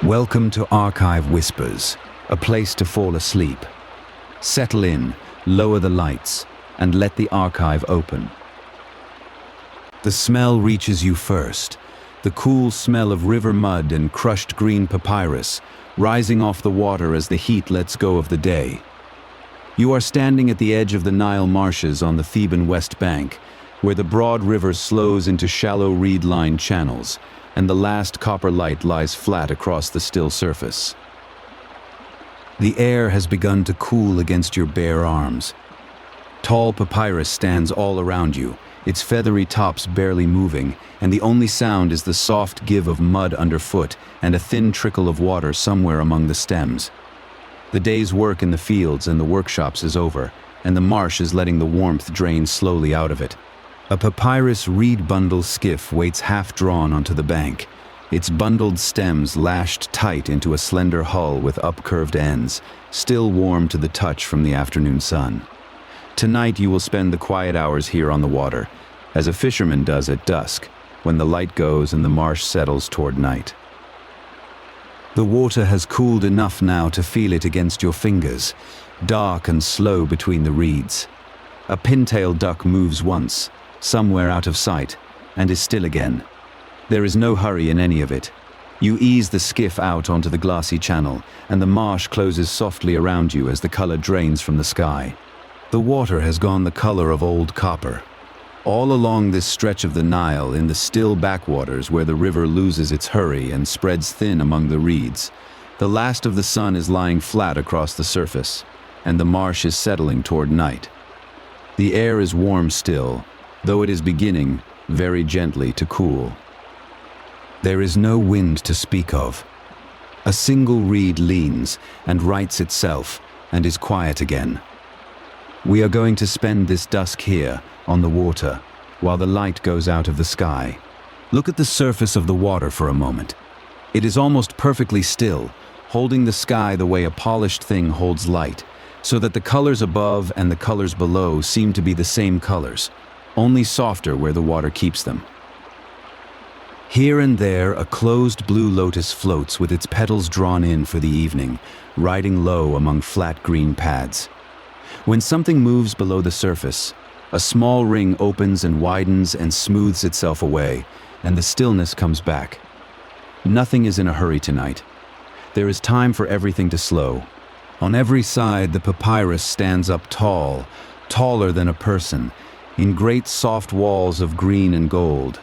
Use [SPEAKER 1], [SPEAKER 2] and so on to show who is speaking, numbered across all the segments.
[SPEAKER 1] Welcome to Archive Whispers, a place to fall asleep. Settle in, lower the lights, and let the archive open. The smell reaches you first, the cool smell of river mud and crushed green papyrus, rising off the water as the heat lets go of the day. You are standing at the edge of the Nile marshes on the Theban west bank, where the broad river slows into shallow reed-lined channels, and the last copper light lies flat across the still surface. The air has begun to cool against your bare arms. Tall papyrus stands all around you, its feathery tops barely moving, and the only sound is the soft give of mud underfoot and a thin trickle of water somewhere among the stems. The day's work in the fields and the workshops is over, and the marsh is letting the warmth drain slowly out of it. A papyrus reed bundle skiff waits half-drawn onto the bank, its bundled stems lashed tight into a slender hull with up-curved ends, still warm to the touch from the afternoon sun. Tonight you will spend the quiet hours here on the water, as a fisherman does at dusk, when the light goes and the marsh settles toward night. The water has cooled enough now to feel it against your fingers, dark and slow between the reeds. A pintail duck moves once, somewhere out of sight, and is still again. There is no hurry in any of it. You ease the skiff out onto the glassy channel, and the marsh closes softly around you as the color drains from the sky. The water has gone the color of old copper. All along this stretch of the Nile, in the still backwaters where the river loses its hurry and spreads thin among the reeds, the last of the sun is lying flat across the surface, and the marsh is settling toward night. The air is warm still, though it is beginning, very gently, to cool. There is no wind to speak of. A single reed leans and rights itself and is quiet again. We are going to spend this dusk here, on the water, while the light goes out of the sky. Look at the surface of the water for a moment. It is almost perfectly still, holding the sky the way a polished thing holds light, so that the colors above and the colors below seem to be the same colors, only softer where the water keeps them. Here and there, a closed blue lotus floats with its petals drawn in for the evening, riding low among flat green pads. When something moves below the surface, a small ring opens and widens and smooths itself away, and the stillness comes back. Nothing is in a hurry tonight. There is time for everything to slow. On every side, the papyrus stands up tall, taller than a person, in great soft walls of green and gold.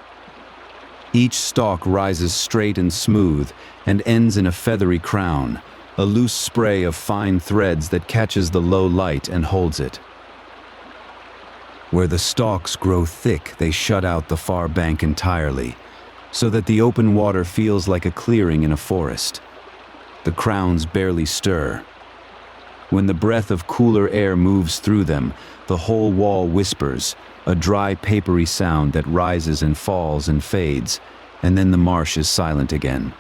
[SPEAKER 1] Each stalk rises straight and smooth and ends in a feathery crown, a loose spray of fine threads that catches the low light and holds it. Where the stalks grow thick, they shut out the far bank entirely, so that the open water feels like a clearing in a forest. The crowns barely stir. When the breath of cooler air moves through them, the whole wall whispers, a dry, papery sound that rises and falls and fades, and then the marsh is silent again.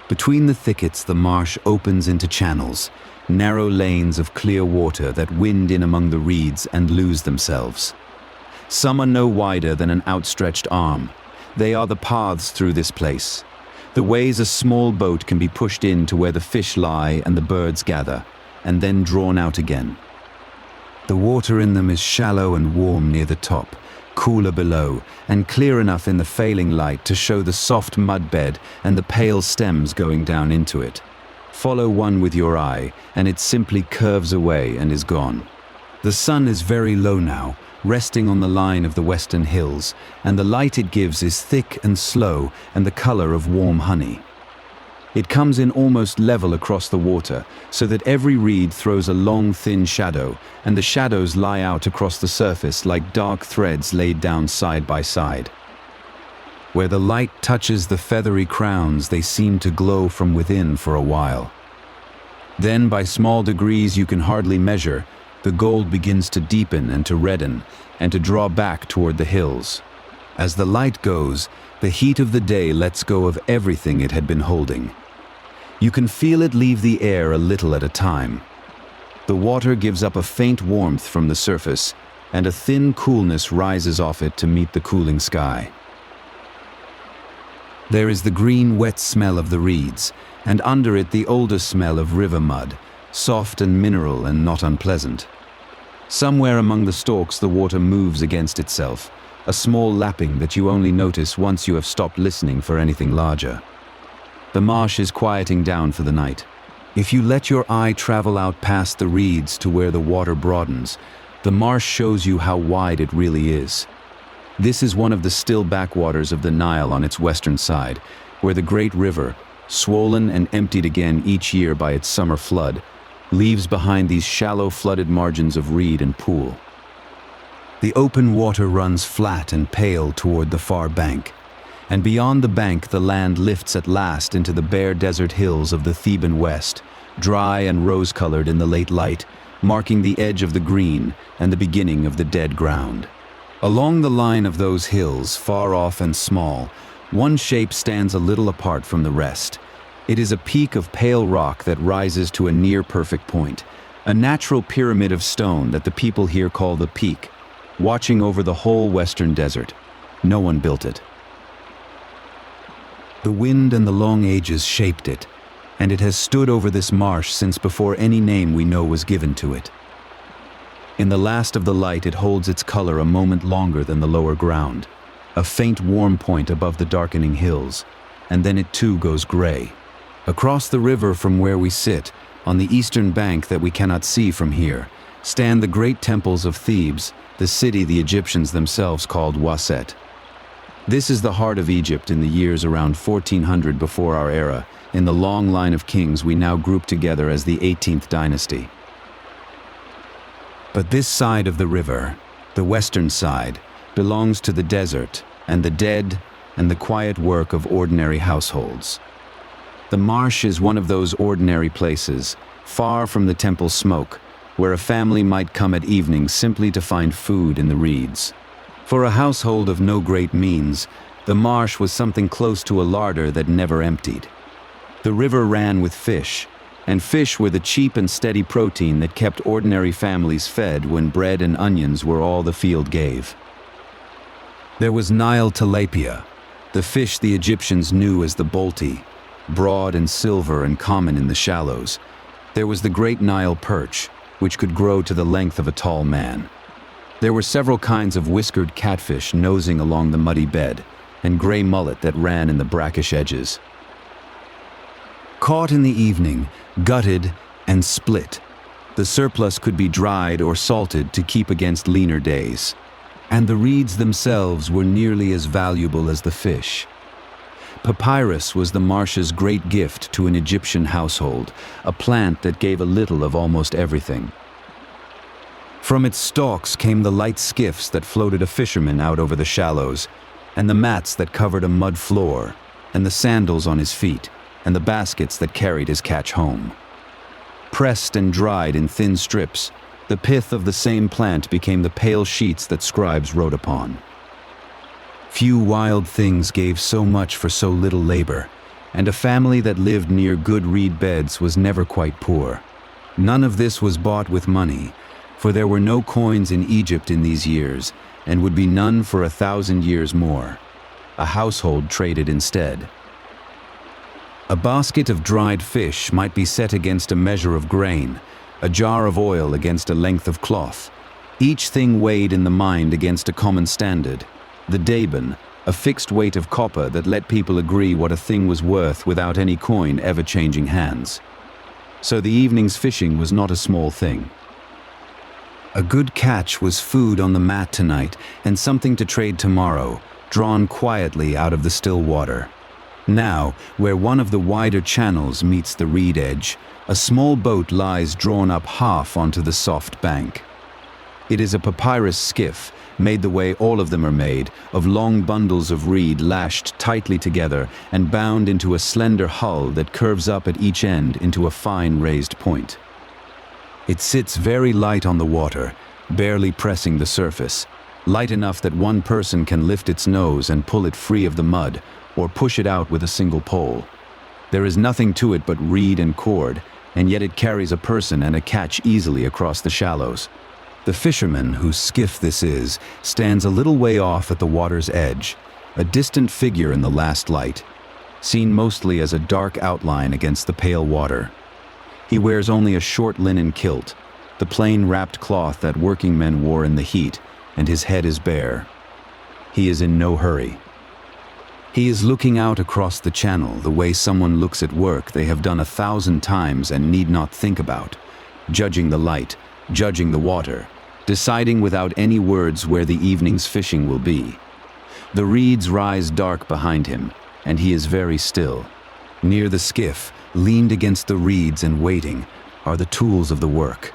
[SPEAKER 1] Between the thickets, the marsh opens into channels, narrow lanes of clear water that wind in among the reeds and lose themselves. Some are no wider than an outstretched arm. They are the paths through this place, the ways a small boat can be pushed in to where the fish lie and the birds gather, and then drawn out again. The water in them is shallow and warm near the top, cooler below, and clear enough in the failing light to show the soft mud bed and the pale stems going down into it. Follow one with your eye, and it simply curves away and is gone. The sun is very low now, resting on the line of the western hills, and the light it gives is thick and slow and the color of warm honey. It comes in almost level across the water, so that every reed throws a long, thin shadow, and the shadows lie out across the surface like dark threads laid down side by side. Where the light touches the feathery crowns, they seem to glow from within for a while. Then, by small degrees you can hardly measure, the gold begins to deepen and to redden, and to draw back toward the hills. As the light goes, the heat of the day lets go of everything it had been holding. You can feel it leave the air a little at a time. The water gives up a faint warmth from the surface, and a thin coolness rises off it to meet the cooling sky. There is the green, wet smell of the reeds, and under it the oldest smell of river mud, soft and mineral and not unpleasant. Somewhere among the stalks the water moves against itself, a small lapping that you only notice once you have stopped listening for anything larger. The marsh is quieting down for the night. If you let your eye travel out past the reeds to where the water broadens, the marsh shows you how wide it really is. This is one of the still backwaters of the Nile on its western side, where the great river, swollen and emptied again each year by its summer flood, leaves behind these shallow flooded margins of reed and pool. The open water runs flat and pale toward the far bank, and beyond the bank the land lifts at last into the bare desert hills of the Theban west, dry and rose-colored in the late light, marking the edge of the green and the beginning of the dead ground. Along the line of those hills, far off and small, one shape stands a little apart from the rest. It is a peak of pale rock that rises to a near-perfect point, a natural pyramid of stone that the people here call the Peak, watching over the whole western desert. No one built it. The wind and the long ages shaped it, and it has stood over this marsh since before any name we know was given to it. In the last of the light it holds its color a moment longer than the lower ground, a faint warm point above the darkening hills, and then it too goes gray. Across the river from where we sit, on the eastern bank that we cannot see from here, stand the great temples of Thebes, the city the Egyptians themselves called Waset. This is the heart of Egypt in the years around 1400 before our era, in the long line of kings we now group together as the 18th dynasty. But this side of the river, the western side, belongs to the desert and the dead and the quiet work of ordinary households. The marsh is one of those ordinary places, far from the temple smoke, where a family might come at evening simply to find food in the reeds. For a household of no great means, the marsh was something close to a larder that never emptied. The river ran with fish, and fish were the cheap and steady protein that kept ordinary families fed when bread and onions were all the field gave. There was Nile tilapia, the fish the Egyptians knew as the bolti, broad and silver and common in the shallows. There was the great Nile perch, which could grow to the length of a tall man. There were several kinds of whiskered catfish nosing along the muddy bed, and gray mullet that ran in the brackish edges. Caught in the evening, gutted and split, the surplus could be dried or salted to keep against leaner days. And the reeds themselves were nearly as valuable as the fish. Papyrus was the marsh's great gift to an Egyptian household, a plant that gave a little of almost everything. From its stalks came the light skiffs that floated a fisherman out over the shallows, and the mats that covered a mud floor, and the sandals on his feet, and the baskets that carried his catch home. Pressed and dried in thin strips, the pith of the same plant became the pale sheets that scribes wrote upon. Few wild things gave so much for so little labor, and a family that lived near good reed beds was never quite poor. None of this was bought with money, for there were no coins in Egypt in these years, and would be none for 1,000 years more. A household traded instead. A basket of dried fish might be set against a measure of grain, a jar of oil against a length of cloth, each thing weighed in the mind against a common standard, the daban, a fixed weight of copper that let people agree what a thing was worth without any coin ever changing hands. So the evening's fishing was not a small thing. A good catch was food on the mat tonight and something to trade tomorrow, drawn quietly out of the still water. Now, where one of the wider channels meets the reed edge, a small boat lies drawn up half onto the soft bank. It is a papyrus skiff, made the way all of them are made, of long bundles of reed lashed tightly together and bound into a slender hull that curves up at each end into a fine raised point. It sits very light on the water, barely pressing the surface, light enough that one person can lift its nose and pull it free of the mud, or push it out with a single pole. There is nothing to it but reed and cord, and yet it carries a person and a catch easily across the shallows. The fisherman, whose skiff this is, stands a little way off at the water's edge, a distant figure in the last light. seen mostly as a dark outline against the pale water. He wears only a short linen kilt, the plain wrapped cloth that working men wore in the heat, and his head is bare. He is in no hurry. He is looking out across the channel the way someone looks at work they have done 1,000 times and need not think about, judging the light, judging the water, deciding without any words where the evening's fishing will be. The reeds rise dark behind him, and he is very still. Near the skiff, leaned against the reeds and waiting, are the tools of the work.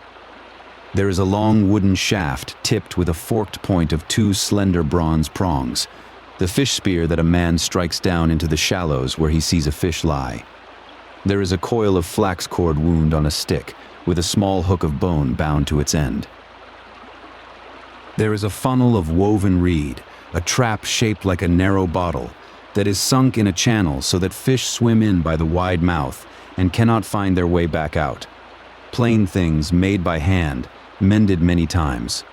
[SPEAKER 1] There is a long wooden shaft tipped with a forked point of 2 slender bronze prongs, the fish spear that a man strikes down into the shallows where he sees a fish lie. There is a coil of flax cord wound on a stick, with a small hook of bone bound to its end. There is a funnel of woven reed, a trap shaped like a narrow bottle, that is sunk in a channel so that fish swim in by the wide mouth and cannot find their way back out. Plain things made by hand, mended many times.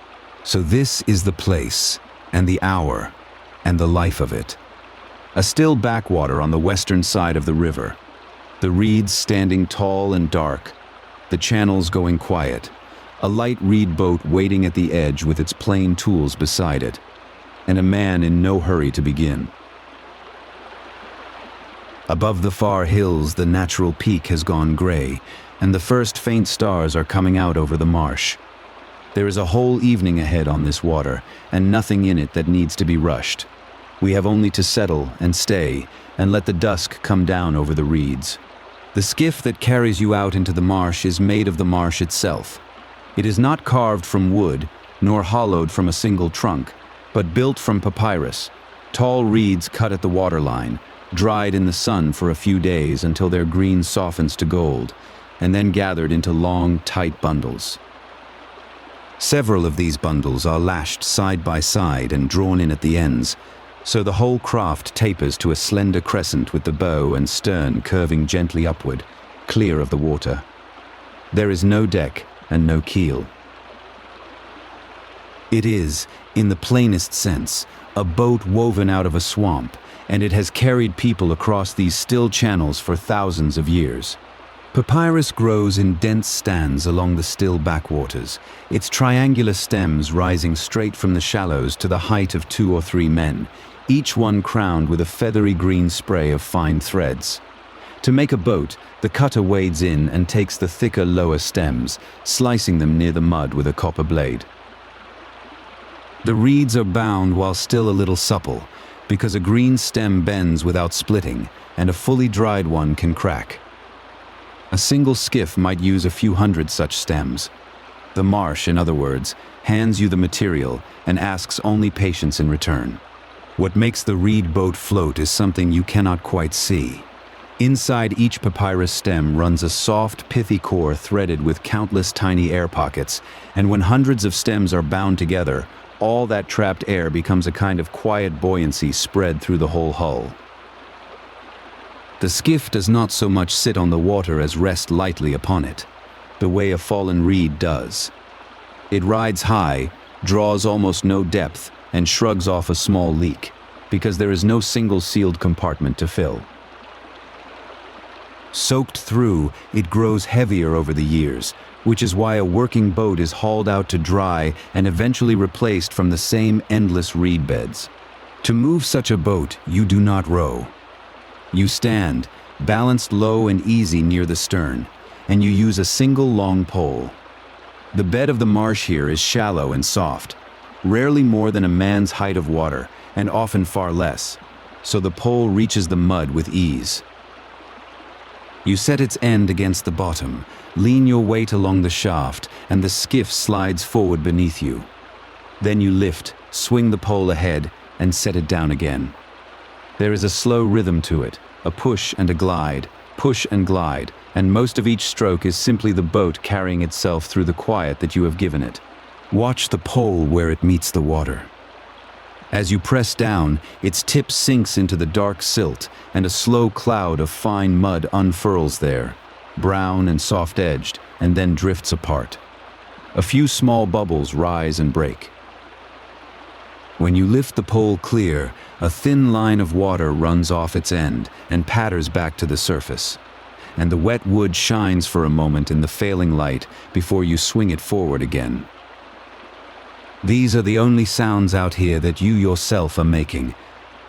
[SPEAKER 1] So this is the place, and the hour, and the life of it. A still backwater on the western side of the river. The reeds standing tall and dark, the channels going quiet, a light reed boat waiting at the edge with its plain tools beside it, and a man in no hurry to begin. Above the far hills, the natural peak has gone gray, and the first faint stars are coming out over the marsh. There is a whole evening ahead on this water, and nothing in it that needs to be rushed. We have only to settle and stay, and let the dusk come down over the reeds. The skiff that carries you out into the marsh is made of the marsh itself. It is not carved from wood, nor hollowed from a single trunk, but built from papyrus, tall reeds cut at the waterline, dried in the sun for a few days until their green softens to gold, and then gathered into long, tight bundles. Several of these bundles are lashed side by side and drawn in at the ends, so the whole craft tapers to a slender crescent with the bow and stern curving gently upward, clear of the water. There is no deck and no keel. It is, in the plainest sense, a boat woven out of a swamp, and it has carried people across these still channels for thousands of years. Papyrus grows in dense stands along the still backwaters, its triangular stems rising straight from the shallows to the height of 2 or 3 men, each one crowned with a feathery green spray of fine threads. To make a boat, the cutter wades in and takes the thicker lower stems, slicing them near the mud with a copper blade. The reeds are bound while still a little supple, because a green stem bends without splitting, and a fully dried one can crack. A single skiff might use a few hundred such stems. The marsh, in other words, hands you the material and asks only patience in return. What makes the reed boat float is something you cannot quite see. Inside each papyrus stem runs a soft, pithy core threaded with countless tiny air pockets, and when hundreds of stems are bound together, all that trapped air becomes a kind of quiet buoyancy spread through the whole hull. The skiff does not so much sit on the water as rest lightly upon it, the way a fallen reed does. It rides high, draws almost no depth, and shrugs off a small leak, because there is no single sealed compartment to fill. Soaked through, it grows heavier over the years, which is why a working boat is hauled out to dry and eventually replaced from the same endless reed beds. To move such a boat, you do not row. You stand, balanced low and easy near the stern, and you use a single long pole. The bed of the marsh here is shallow and soft, rarely more than a man's height of water, and often far less, so the pole reaches the mud with ease. You set its end against the bottom, lean your weight along the shaft, and the skiff slides forward beneath you. Then you lift, swing the pole ahead, and set it down again. There is a slow rhythm to it, a push and glide, and most of each stroke is simply the boat carrying itself through the quiet that you have given it. Watch the pole where it meets the water. As you press down, its tip sinks into the dark silt, and a slow cloud of fine mud unfurls there, brown and soft-edged, and then drifts apart. A few small bubbles rise and break. When you lift the pole clear, a thin line of water runs off its end and patters back to the surface. And the wet wood shines for a moment in the failing light before you swing it forward again. These are the only sounds out here that you yourself are making.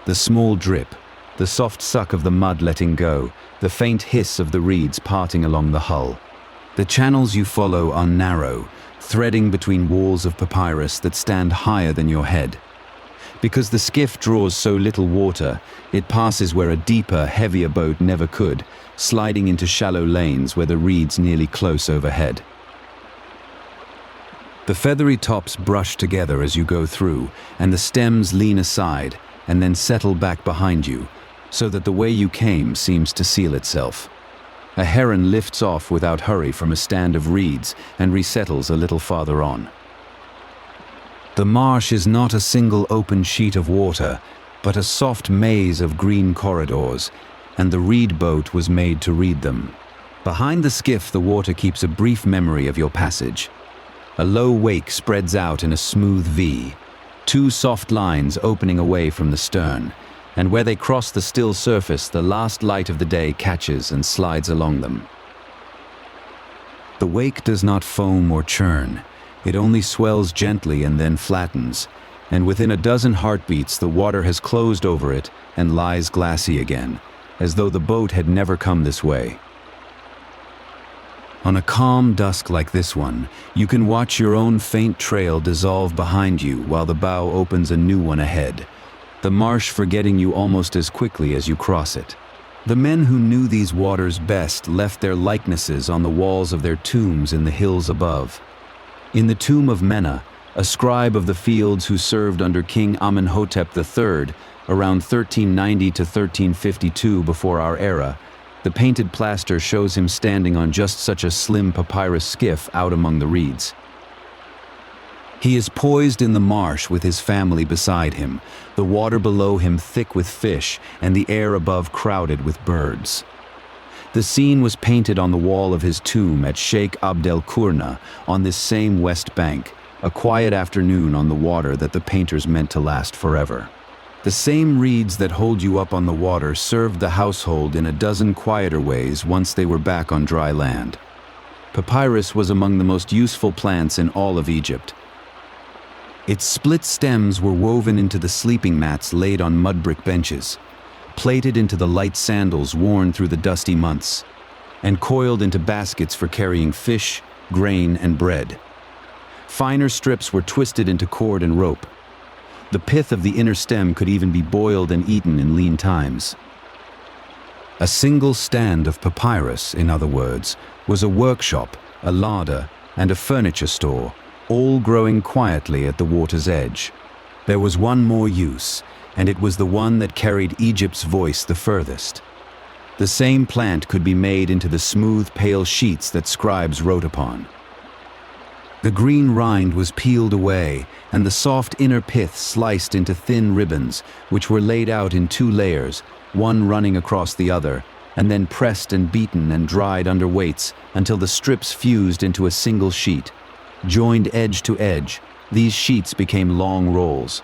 [SPEAKER 1] The small drip, the soft suck of the mud letting go, the faint hiss of the reeds parting along the hull. The channels you follow are narrow, threading between walls of papyrus that stand higher than your head. Because the skiff draws so little water, it passes where a deeper, heavier boat never could, sliding into shallow lanes where the reeds nearly close overhead. The feathery tops brush together as you go through, and the stems lean aside and then settle back behind you, so that the way you came seems to seal itself. A heron lifts off without hurry from a stand of reeds and resettles a little farther on. The marsh is not a single open sheet of water, but a soft maze of green corridors, and the reed boat was made to read them. Behind the skiff, the water keeps a brief memory of your passage. A low wake spreads out in a smooth V, two soft lines opening away from the stern, and where they cross the still surface, the last light of the day catches and slides along them. The wake does not foam or churn. It only swells gently and then flattens, and within a dozen heartbeats the water has closed over it and lies glassy again, as though the boat had never come this way. On a calm dusk like this one, you can watch your own faint trail dissolve behind you while the bow opens a new one ahead, the marsh forgetting you almost as quickly as you cross it. The men who knew these waters best left their likenesses on the walls of their tombs in the hills above. In the tomb of Mena, a scribe of the fields who served under King Amenhotep III around 1390 to 1352 before our era, the painted plaster shows him standing on just such a slim papyrus skiff out among the reeds. He is poised in the marsh with his family beside him, the water below him thick with fish and the air above crowded with birds. The scene was painted on the wall of his tomb at Sheikh Abdel Qurna on this same west bank, a quiet afternoon on the water that the painters meant to last forever. The same reeds that hold you up on the water served the household in a dozen quieter ways once they were back on dry land. Papyrus was among the most useful plants in all of Egypt. Its split stems were woven into the sleeping mats laid on mud brick benches, plaited into the light sandals worn through the dusty months, and coiled into baskets for carrying fish, grain, and bread. Finer strips were twisted into cord and rope. The pith of the inner stem could even be boiled and eaten in lean times. A single stand of papyrus, in other words, was a workshop, a larder, and a furniture store, all growing quietly at the water's edge. There was one more use, and it was the one that carried Egypt's voice the furthest. The same plant could be made into the smooth, pale sheets that scribes wrote upon. The green rind was peeled away, and the soft inner pith sliced into thin ribbons, which were laid out in two layers, one running across the other, and then pressed and beaten and dried under weights until the strips fused into a single sheet. Joined edge to edge, these sheets became long rolls.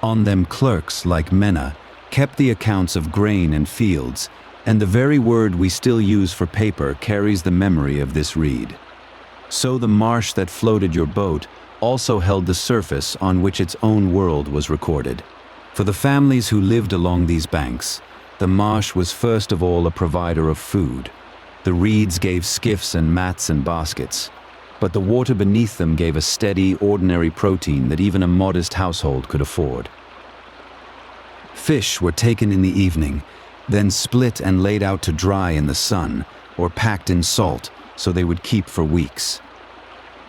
[SPEAKER 1] On them clerks, like Mena, kept the accounts of grain and fields, and the very word we still use for paper carries the memory of this reed. So the marsh that floated your boat also held the surface on which its own world was recorded. For the families who lived along these banks, the marsh was first of all a provider of food. The reeds gave skiffs and mats and baskets, but the water beneath them gave a steady, ordinary protein that even a modest household could afford. Fish were taken in the evening, then split and laid out to dry in the sun, or packed in salt so they would keep for weeks.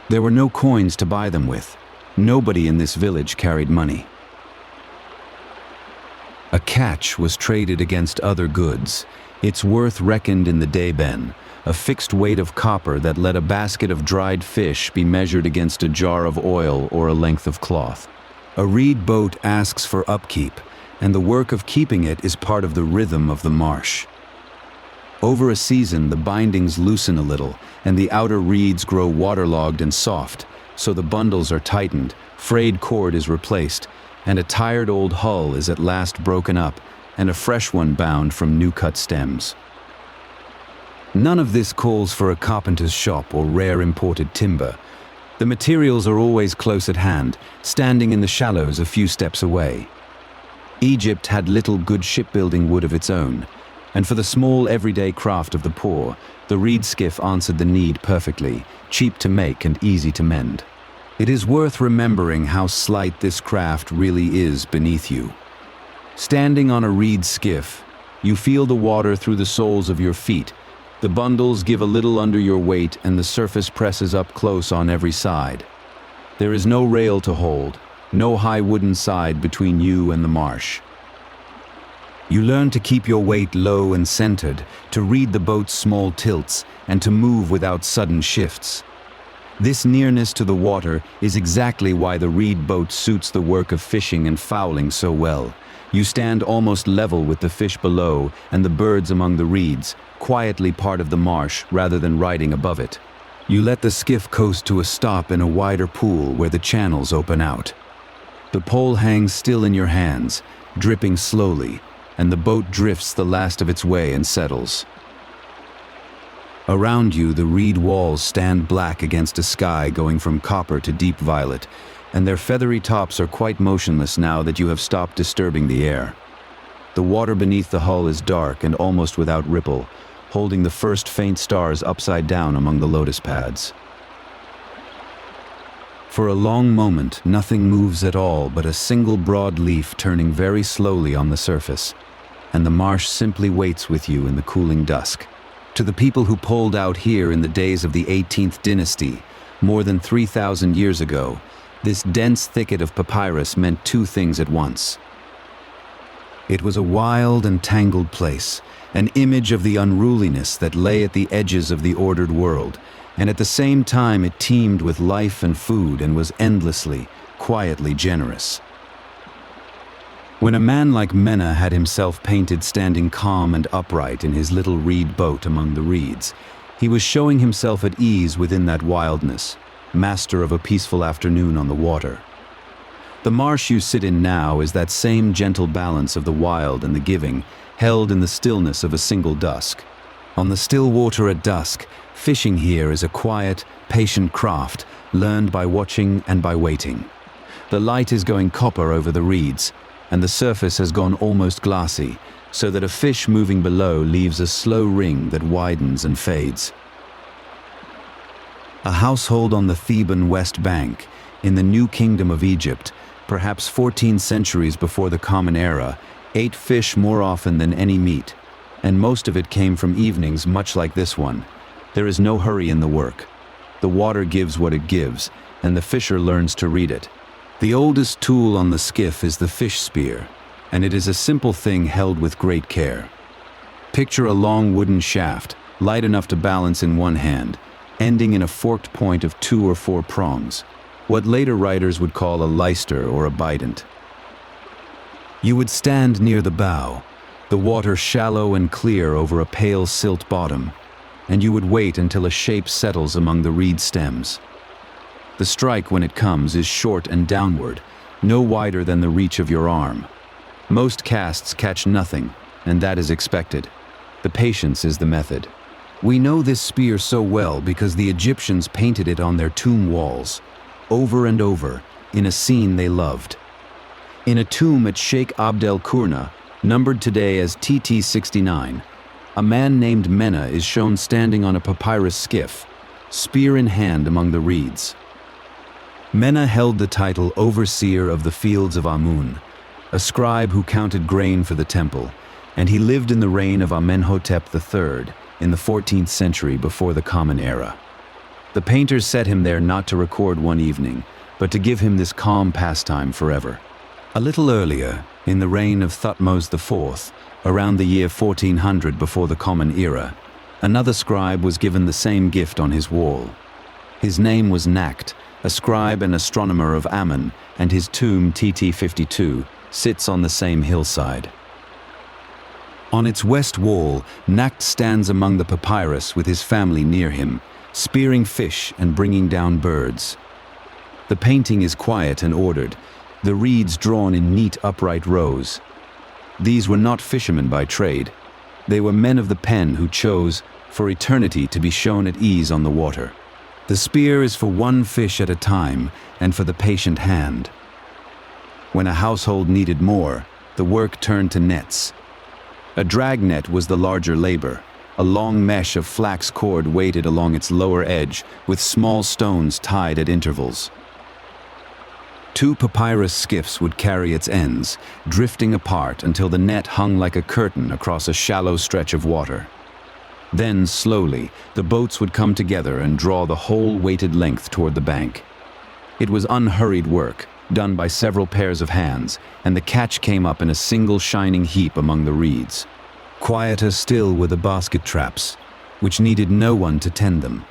[SPEAKER 1] There were no coins to buy them with. Nobody in this village carried money. A catch was traded against other goods, its worth reckoned in the deben, a fixed weight of copper that let a basket of dried fish be measured against a jar of oil or a length of cloth. A reed boat asks for upkeep, and the work of keeping it is part of the rhythm of the marsh. Over a season, the bindings loosen a little, and the outer reeds grow waterlogged and soft, so the bundles are tightened, frayed cord is replaced, and a tired old hull is at last broken up, and a fresh one bound from new-cut stems. None of this calls for a carpenter's shop or rare imported timber. The materials are always close at hand, standing in the shallows a few steps away. Egypt had little good shipbuilding wood of its own, and for the small everyday craft of the poor, the reed skiff answered the need perfectly, cheap to make and easy to mend. It is worth remembering how slight this craft really is beneath you. Standing on a reed skiff, you feel the water through the soles of your feet. The bundles give a little under your weight and the surface presses up close on every side. There is no rail to hold, no high wooden side between you and the marsh. You learn to keep your weight low and centered, to read the boat's small tilts, and to move without sudden shifts. This nearness to the water is exactly why the reed boat suits the work of fishing and fowling so well. You stand almost level with the fish below and the birds among the reeds, quietly part of the marsh rather than riding above it. You let the skiff coast to a stop in a wider pool where the channels open out. The pole hangs still in your hands, dripping slowly, and the boat drifts the last of its way and settles. Around you, the reed walls stand black against a sky going from copper to deep violet, and their feathery tops are quite motionless now that you have stopped disturbing the air. The water beneath the hull is dark and almost without ripple, holding the first faint stars upside down among the lotus pads. For a long moment, nothing moves at all but a single broad leaf turning very slowly on the surface, and the marsh simply waits with you in the cooling dusk. To the people who pulled out here in the days of the 18th dynasty, more than 3,000 years ago, this dense thicket of papyrus meant two things at once. It was a wild and tangled place, an image of the unruliness that lay at the edges of the ordered world, and at the same time it teemed with life and food and was endlessly, quietly generous. When a man like Mena had himself painted standing calm and upright in his little reed boat among the reeds, he was showing himself at ease within that wildness, master of a peaceful afternoon on the water. The marsh you sit in now is that same gentle balance of the wild and the giving, held in the stillness of a single dusk. On the still water at dusk, fishing here is a quiet, patient craft, learned by watching and by waiting. The light is going copper over the reeds, and the surface has gone almost glassy, so that a fish moving below leaves a slow ring that widens and fades. A household on the Theban West Bank, in the New Kingdom of Egypt, perhaps 14 centuries before the Common Era, ate fish more often than any meat, and most of it came from evenings much like this one. There is no hurry in the work. The water gives what it gives, and the fisher learns to read it. The oldest tool on the skiff is the fish spear, and it is a simple thing held with great care. Picture a long wooden shaft, light enough to balance in one hand, ending in a forked point of 2 or 4 prongs, what later writers would call a leister or a bident. You would stand near the bow, the water shallow and clear over a pale silt bottom, and you would wait until a shape settles among the reed stems. The strike, when it comes, is short and downward, no wider than the reach of your arm. Most casts catch nothing, and that is expected. The patience is the method. We know this spear so well because the Egyptians painted it on their tomb walls, over and over, in a scene they loved. In a tomb at Sheikh Abdel Qurna, numbered today as TT 69, a man named Mena is shown standing on a papyrus skiff, spear in hand among the reeds. Mena held the title Overseer of the Fields of Amun, a scribe who counted grain for the temple, and he lived in the reign of Amenhotep III in the 14th century before the Common Era. The painters set him there not to record one evening, but to give him this calm pastime forever. A little earlier, in the reign of Thutmose IV, around the year 1400 before the Common Era, another scribe was given the same gift on his wall. His name was Nakht, a scribe and astronomer of Ammon, and his tomb, TT 52, sits on the same hillside. On its west wall, Nakht stands among the papyrus with his family near him, spearing fish and bringing down birds. The painting is quiet and ordered, the reeds drawn in neat upright rows. These were not fishermen by trade. They were men of the pen who chose, for eternity, to be shown at ease on the water. The spear is for one fish at a time and for the patient hand. When a household needed more, the work turned to nets. A drag net was the larger labor, a long mesh of flax cord weighted along its lower edge with small stones tied at intervals. 2 papyrus skiffs would carry its ends, drifting apart until the net hung like a curtain across a shallow stretch of water. Then, slowly, the boats would come together and draw the whole weighted length toward the bank. It was unhurried work, done by several pairs of hands, and the catch came up in a single shining heap among the reeds. Quieter still were the basket traps, which needed no one to tend them.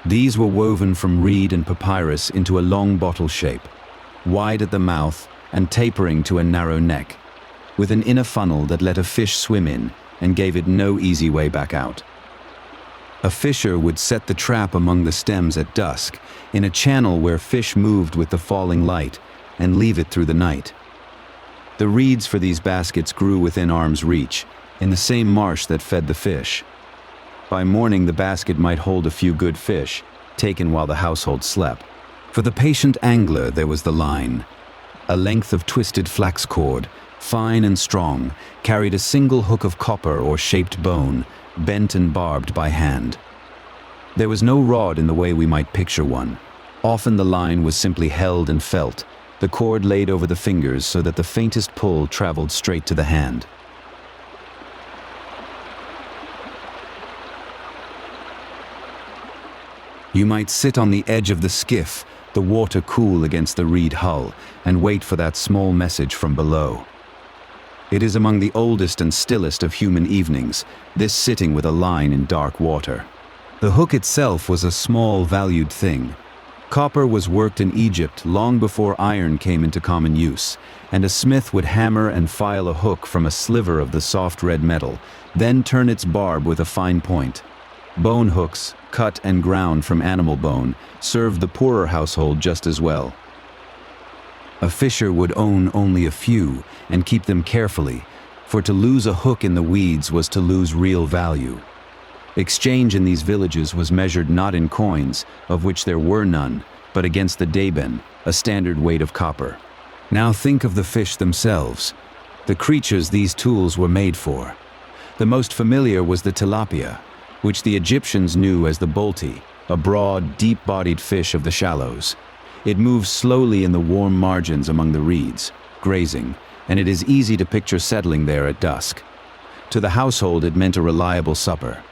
[SPEAKER 1] These were woven from reed and papyrus into a long bottle shape, wide at the mouth and tapering to a narrow neck, with an inner funnel that let a fish swim in and gave it no easy way back out. A fisher would set the trap among the stems at dusk, in a channel where fish moved with the falling light, and leave it through the night. The reeds for these baskets grew within arm's reach, in the same marsh that fed the fish. By morning the basket might hold a few good fish, taken while the household slept. For the patient angler there was the line. A length of twisted flax cord, fine and strong, carried a single hook of copper or shaped bone, bent and barbed by hand. There was no rod in the way we might picture one. Often the line was simply held and felt, the cord laid over the fingers so that the faintest pull traveled straight to the hand. You might sit on the edge of the skiff, the water cool against the reed hull, and wait for that small message from below. It is among the oldest and stillest of human evenings, this sitting with a line in dark water. The hook itself was a small, valued thing. Copper was worked in Egypt long before iron came into common use, and a smith would hammer and file a hook from a sliver of the soft red metal, then turn its barb with a fine point. Bone hooks, cut and ground from animal bone, served the poorer household just as well. A fisher would own only a few and keep them carefully, for to lose a hook in the weeds was to lose real value. Exchange in these villages was measured not in coins, of which there were none, but against the deben, a standard weight of copper. Now think of the fish themselves, the creatures these tools were made for. The most familiar was the tilapia, which the Egyptians knew as the bolti, a broad, deep-bodied fish of the shallows. It moves slowly in the warm margins among the reeds, grazing, and it is easy to picture settling there at dusk. To the household it meant a reliable supper.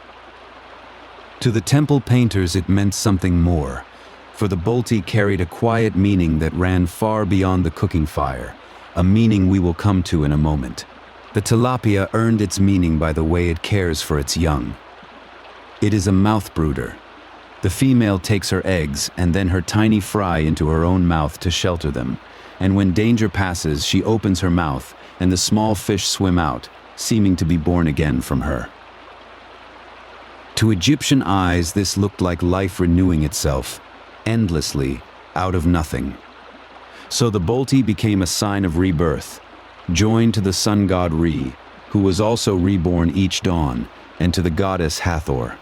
[SPEAKER 1] To the temple painters it meant something more, for the bolti carried a quiet meaning that ran far beyond the cooking fire, a meaning we will come to in a moment. The tilapia earned its meaning by the way it cares for its young. It is a mouth brooder. The female takes her eggs and then her tiny fry into her own mouth to shelter them, and when danger passes she opens her mouth and the small fish swim out, seeming to be born again from her. To Egyptian eyes this looked like life renewing itself, endlessly, out of nothing. So the bolti became a sign of rebirth, joined to the sun god Re, who was also reborn each dawn, and to the goddess Hathor.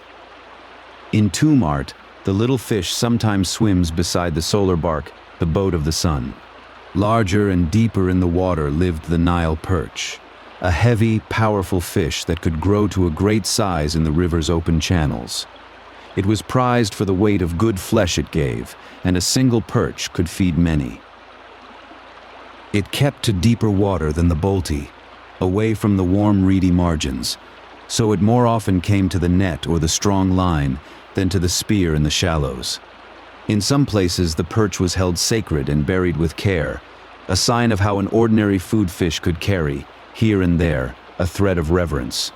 [SPEAKER 1] In tomb art, the little fish sometimes swims beside the solar bark, the boat of the sun. Larger and deeper in the water lived the Nile perch, a heavy, powerful fish that could grow to a great size in the river's open channels. It was prized for the weight of good flesh it gave, and a single perch could feed many. It kept to deeper water than the bolti, away from the warm, reedy margins, so it more often came to the net or the strong line than to the spear in the shallows. In some places the perch was held sacred and buried with care, a sign of how an ordinary food fish could carry, here and there, a thread of reverence.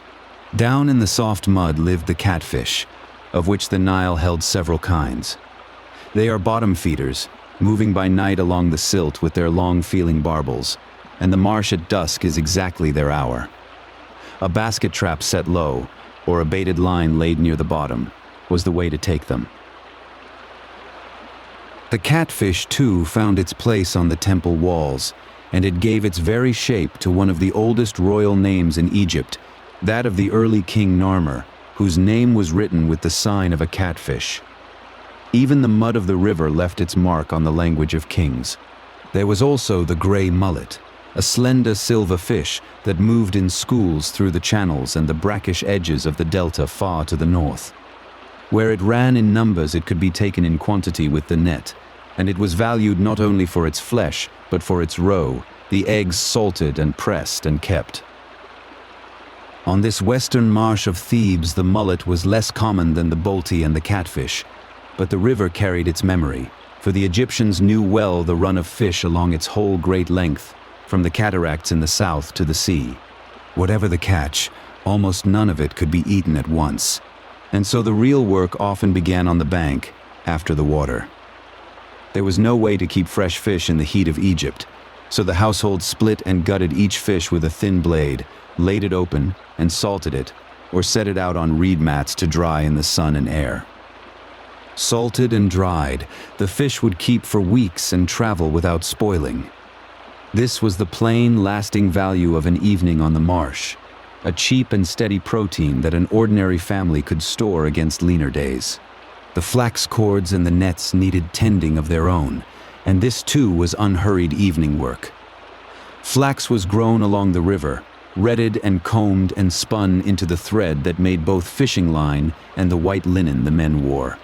[SPEAKER 1] Down in the soft mud lived the catfish, of which the Nile held several kinds. They are bottom feeders, moving by night along the silt with their long feeling barbels, and the marsh at dusk is exactly their hour. A basket trap set low, or a baited line laid near the bottom, was the way to take them. The catfish, too, found its place on the temple walls, and it gave its very shape to one of the oldest royal names in Egypt, that of the early king Narmer, whose name was written with the sign of a catfish. Even the mud of the river left its mark on the language of kings. There was also the gray mullet, a slender silver fish that moved in schools through the channels and the brackish edges of the delta far to the north. Where it ran in numbers, it could be taken in quantity with the net, and it was valued not only for its flesh, but for its roe, the eggs salted and pressed and kept. On this western marsh of Thebes, the mullet was less common than the bolty and the catfish, but the river carried its memory, for the Egyptians knew well the run of fish along its whole great length, from the cataracts in the south to the sea. Whatever the catch, almost none of it could be eaten at once, and so the real work often began on the bank, after the water. There was no way to keep fresh fish in the heat of Egypt, so the household split and gutted each fish with a thin blade, laid it open, and salted it, or set it out on reed mats to dry in the sun and air. Salted and dried, the fish would keep for weeks and travel without spoiling. This was the plain, lasting value of an evening on the marsh, a cheap and steady protein that an ordinary family could store against leaner days. The flax cords and the nets needed tending of their own, and this too was unhurried evening work. Flax was grown along the river, retted and combed and spun into the thread that made both fishing line and the white linen the men wore.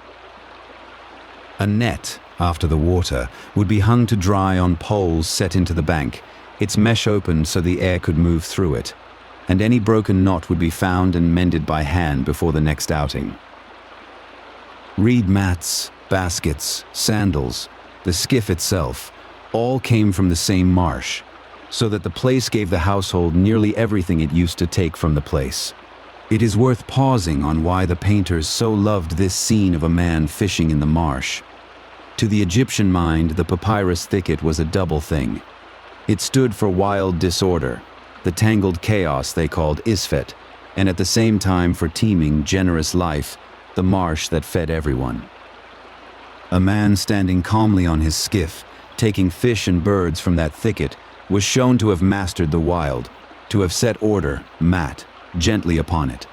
[SPEAKER 1] A net, after the water, would be hung to dry on poles set into the bank, its mesh opened so the air could move through it, and any broken knot would be found and mended by hand before the next outing. Reed mats, baskets, sandals, the skiff itself, all came from the same marsh, so that the place gave the household nearly everything it used to take from the place. It is worth pausing on why the painters so loved this scene of a man fishing in the marsh. To the Egyptian mind, the papyrus thicket was a double thing. It stood for wild disorder, the tangled chaos they called Isfet, and at the same time for teeming, generous life, the marsh that fed everyone. A man standing calmly on his skiff, taking fish and birds from that thicket, was shown to have mastered the wild, to have set order, gently upon it.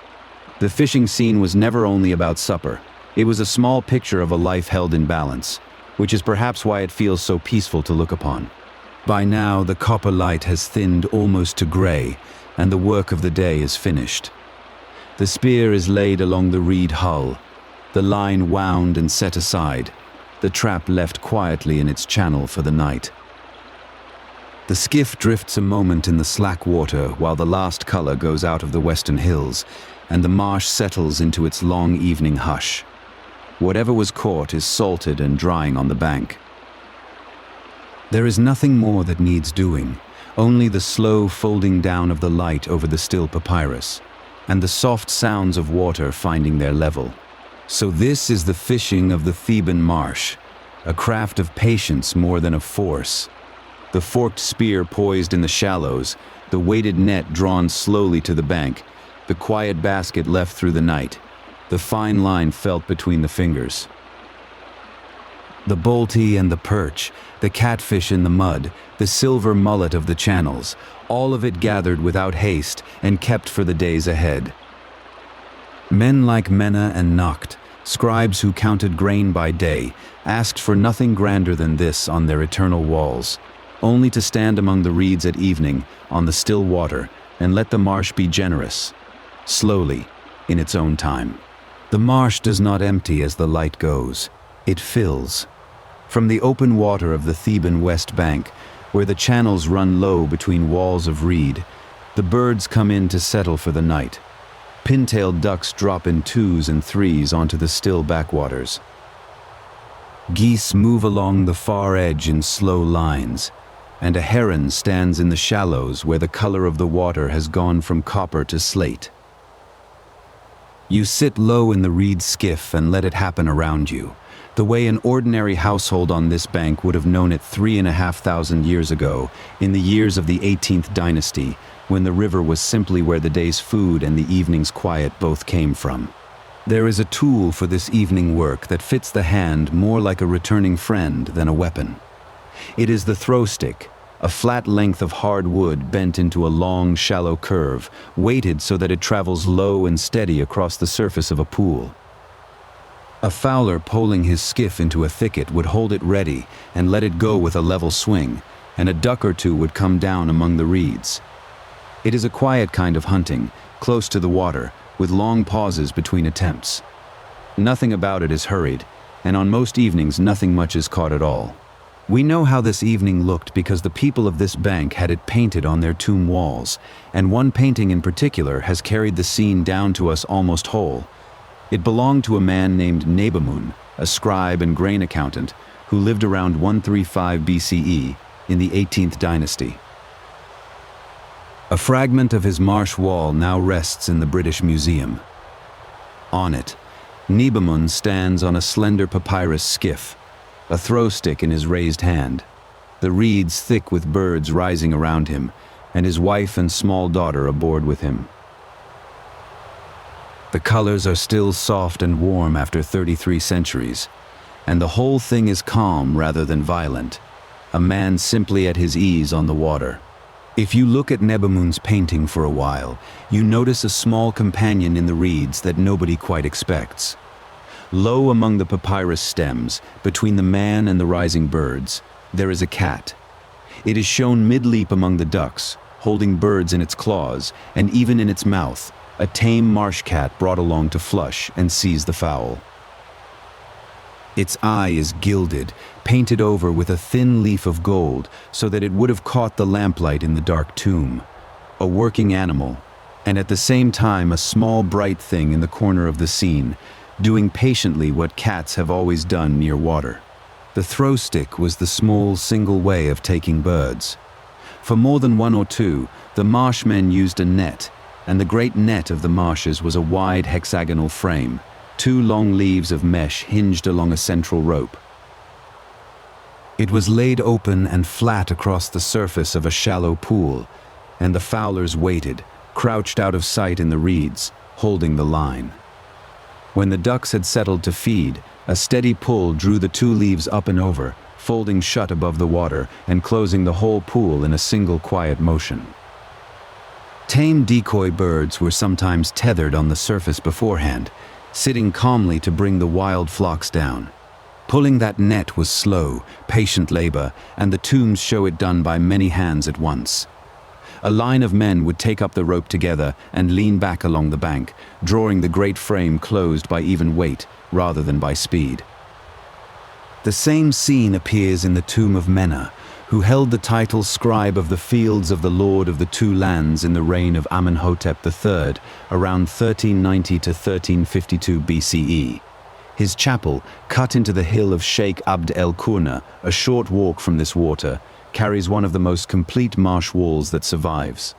[SPEAKER 1] The fishing scene was never only about supper. It was a small picture of a life held in balance, which is perhaps why it feels so peaceful to look upon. By now, the copper light has thinned almost to gray, and the work of the day is finished. The spear is laid along the reed hull, the line wound and set aside, the trap left quietly in its channel for the night. The skiff drifts a moment in the slack water while the last color goes out of the western hills, and the marsh settles into its long evening hush. Whatever was caught is salted and drying on the bank. There is nothing more that needs doing, only the slow folding down of the light over the still papyrus, and the soft sounds of water finding their level. So this is the fishing of the Theban marsh, a craft of patience more than of force. The forked spear poised in the shallows, the weighted net drawn slowly to the bank, the quiet basket left through the night, the fine line felt between the fingers. The bolty and the perch, the catfish in the mud, the silver mullet of the channels, all of it gathered without haste and kept for the days ahead. Men like Mena and Nacht, scribes who counted grain by day, asked for nothing grander than this on their eternal walls, only to stand among the reeds at evening, on the still water, and let the marsh be generous, slowly, in its own time. The marsh does not empty as the light goes, it fills. From the open water of the Theban west bank, where the channels run low between walls of reed, the birds come in to settle for the night. Pin-tailed ducks drop in 2s and 3s onto the still backwaters. Geese move along the far edge in slow lines, and a heron stands in the shallows where the color of the water has gone from copper to slate. You sit low in the reed skiff and let it happen around you, the way an ordinary household on this bank would have known it 3,500 years ago, in the years of the 18th dynasty, when the river was simply where the day's food and the evening's quiet both came from. There is a tool for this evening work that fits the hand more like a returning friend than a weapon. It is the throw stick, a flat length of hard wood bent into a long, shallow curve, weighted so that it travels low and steady across the surface of a pool. A fowler poling his skiff into a thicket would hold it ready and let it go with a level swing, and a duck or two would come down among the reeds. It is a quiet kind of hunting, close to the water, with long pauses between attempts. Nothing about it is hurried, and on most evenings nothing much is caught at all. We know how this evening looked because the people of this bank had it painted on their tomb walls, and one painting in particular has carried the scene down to us almost whole. It belonged to a man named Nebamun, a scribe and grain accountant, who lived around 135 BCE in the 18th dynasty. A fragment of his Marsh wall now rests in the British Museum. On it, Nebamun stands on a slender papyrus skiff, a throw stick in his raised hand, the reeds thick with birds rising around him, and his wife and small daughter aboard with him. The colors are still soft and warm after 33 centuries, and the whole thing is calm rather than violent, a man simply at his ease on the water. If you look at Nebamun's painting for a while, you notice a small companion in the reeds that nobody quite expects. Low among the papyrus stems, between the man and the rising birds, there is a cat. It is shown mid-leap among the ducks, holding birds in its claws, and even in its mouth, a tame marsh cat brought along to flush and seize the fowl. Its eye is gilded, painted over with a thin leaf of gold so that it would have caught the lamplight in the dark tomb. A working animal, and at the same time a small bright thing in the corner of the scene, doing patiently what cats have always done near water. The throw stick was the small single way of taking birds. For more than one or two, the marshmen used a net, and the great net of the marshes was a wide hexagonal frame, 2 long leaves of mesh hinged along a central rope. It was laid open and flat across the surface of a shallow pool, and the fowlers waited, crouched out of sight in the reeds, holding the line. When the ducks had settled to feed, a steady pull drew the 2 leaves up and over, folding shut above the water and closing the whole pool in a single quiet motion. Tame decoy birds were sometimes tethered on the surface beforehand, sitting calmly to bring the wild flocks down. Pulling that net was slow, patient labor, and the tombs show it done by many hands at once. A line of men would take up the rope together and lean back along the bank, drawing the great frame closed by even weight rather than by speed. The same scene appears in the tomb of Mena, who held the title scribe of the fields of the Lord of the Two Lands in the reign of Amenhotep III, around 1390 to 1352 BCE. His chapel, cut into the hill of Sheikh Abd el-Qurna, a short walk from this water, carries one of the most complete marsh walls that survives.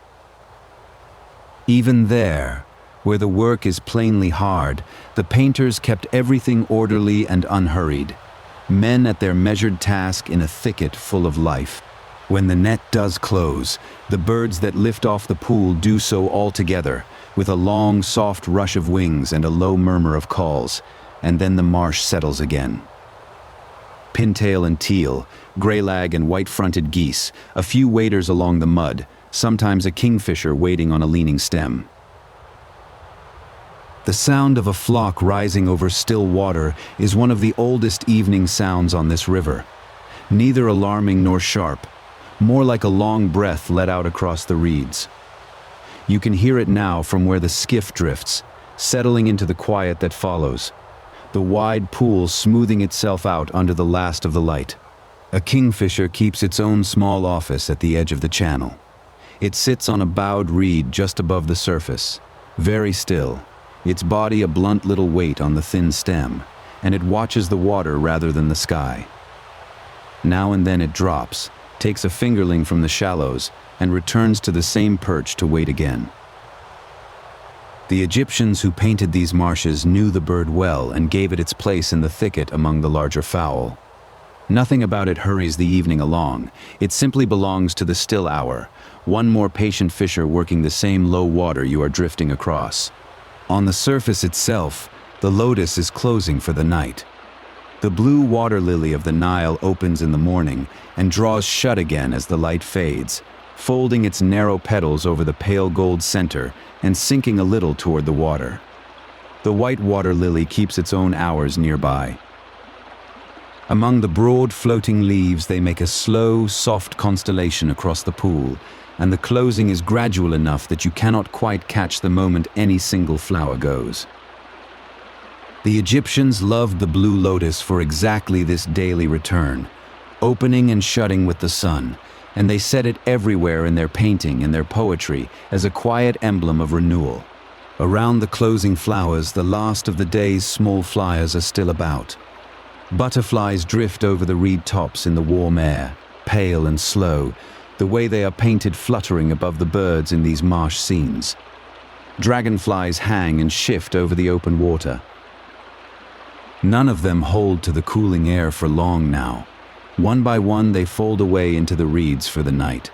[SPEAKER 1] Even there, where the work is plainly hard, the painters kept everything orderly and unhurried. Men at their measured task in a thicket full of life. When the net does close, the birds that lift off the pool do so all together, with a long, soft rush of wings and a low murmur of calls, and then the marsh settles again. Pintail and teal, greylag and white-fronted geese, a few waders along the mud, sometimes a kingfisher wading on a leaning stem. The sound of a flock rising over still water is one of the oldest evening sounds on this river. Neither alarming nor sharp, more like a long breath let out across the reeds. You can hear it now from where the skiff drifts, settling into the quiet that follows, the wide pool smoothing itself out under the last of the light. A kingfisher keeps its own small office at the edge of the channel. It sits on a bowed reed just above the surface, very still, its body a blunt little weight on the thin stem, and it watches the water rather than the sky. Now and then it drops, takes a fingerling from the shallows, and returns to the same perch to wait again. The Egyptians who painted these marshes knew the bird well and gave it its place in the thicket among the larger fowl. Nothing about it hurries the evening along. It simply belongs to the still hour, one more patient fisher working the same low water you are drifting across. On the surface itself, The lotus is closing for the night. The blue water lily of the Nile opens in the morning and draws shut again as the light fades, folding its narrow petals over the pale gold center and sinking a little toward the water. The white water lily keeps its own hours nearby. Among the broad floating leaves they make a slow, soft constellation across the pool, and the closing is gradual enough that you cannot quite catch the moment any single flower goes. The Egyptians loved the blue lotus for exactly this daily return, opening and shutting with the sun, and they set it everywhere in their painting and their poetry as a quiet emblem of renewal. Around the closing flowers, the last of the day's small flyers are still about. Butterflies drift over the reed tops in the warm air, pale and slow, the way they are painted fluttering above the birds in these marsh scenes. Dragonflies hang and shift over the open water. None of them hold to the cooling air for long now. One by one they fold away into the reeds for the night.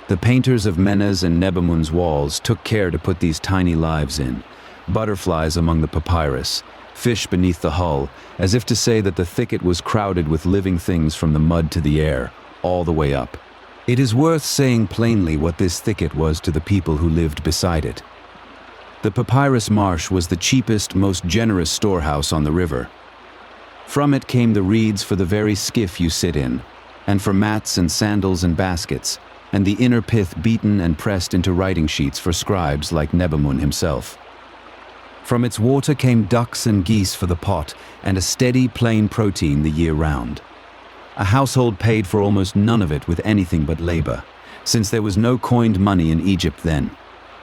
[SPEAKER 1] The painters of Menes and Nebamun's walls took care to put these tiny lives in, butterflies among the papyrus, fish beneath the hull, as if to say that the thicket was crowded with living things from the mud to the air, all the way up. It is worth saying plainly what this thicket was to the people who lived beside it. The Papyrus Marsh was the cheapest, most generous storehouse on the river. From it came the reeds for the very skiff you sit in, and for mats and sandals and baskets, and the inner pith beaten and pressed into writing sheets for scribes like Nebamun himself. From its water came ducks and geese for the pot, and a steady, plain protein the year round. A household paid for almost none of it with anything but labor, since there was no coined money in Egypt then.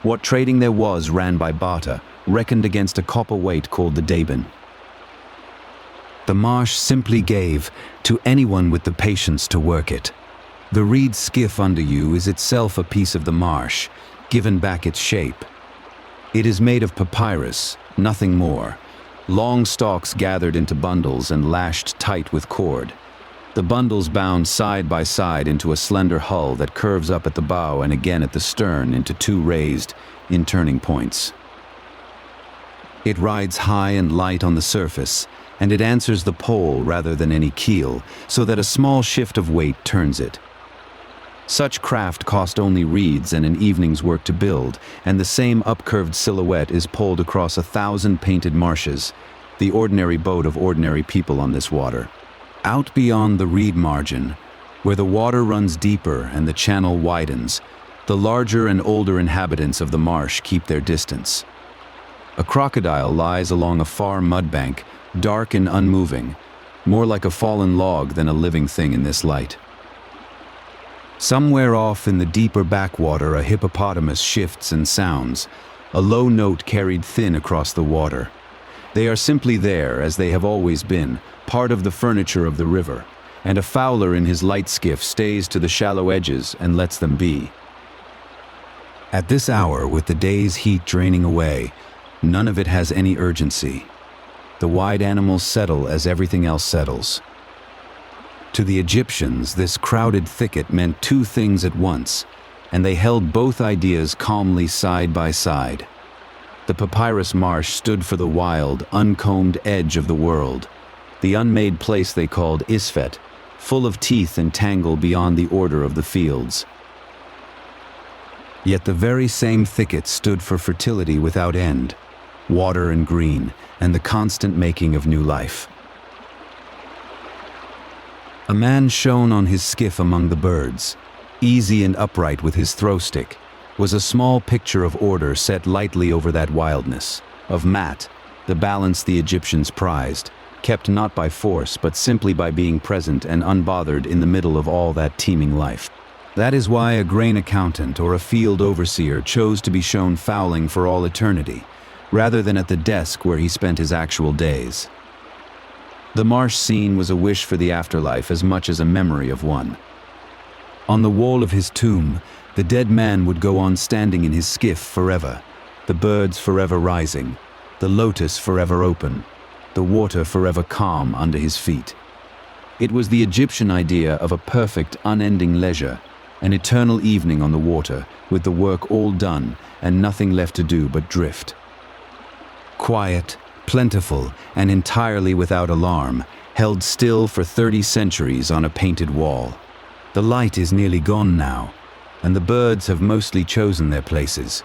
[SPEAKER 1] What trading there was ran by barter, reckoned against a copper weight called the dabin. The marsh simply gave to anyone with the patience to work it. The reed skiff under you is itself a piece of the marsh, given back its shape. It is made of papyrus, nothing more, long stalks gathered into bundles and lashed tight with cord. The bundles bound side by side into a slender hull that curves up at the bow and again at the stern into two raised, in-turning points. It rides high and light on the surface, and it answers the pole rather than any keel, so that a small shift of weight turns it. Such craft cost only reeds and an evening's work to build, and the same upcurved silhouette is poled across 1,000 painted marshes, the ordinary boat of ordinary people on this water. Out beyond the reed margin, where the water runs deeper and the channel widens, the larger and older inhabitants of the marsh keep their distance. A crocodile lies along a far mudbank, dark and unmoving, more like a fallen log than a living thing in this light. Somewhere off in the deeper backwater, a hippopotamus shifts and sounds, a low note carried thin across the water. They are simply there, as they have always been, part of the furniture of the river, and a fowler in his light skiff stays to the shallow edges and lets them be. At this hour, with the day's heat draining away, none of it has any urgency. The wide animals settle as everything else settles. To the Egyptians, this crowded thicket meant two things at once, and they held both ideas calmly side by side. The papyrus marsh stood for the wild, uncombed edge of the world, the unmade place they called Isfet, full of teeth and tangle beyond the order of the fields. Yet the very same thicket stood for fertility without end, water and green, and the constant making of new life. A man shone on his skiff among the birds, easy and upright with his throw stick, was a small picture of order set lightly over that wildness, of mat, the balance the Egyptians prized, kept not by force but simply by being present and unbothered in the middle of all that teeming life. That is why a grain accountant or a field overseer chose to be shown fowling for all eternity, rather than at the desk where he spent his actual days. The marsh scene was a wish for the afterlife as much as a memory of one. On the wall of his tomb, the dead man would go on standing in his skiff forever, the birds forever rising, the lotus forever open, the water forever calm under his feet. It was the Egyptian idea of a perfect, unending leisure, an eternal evening on the water, with the work all done and nothing left to do but drift. Quiet, plentiful and entirely without alarm, held still for 30 centuries on a painted wall. The light is nearly gone now, and the birds have mostly chosen their places.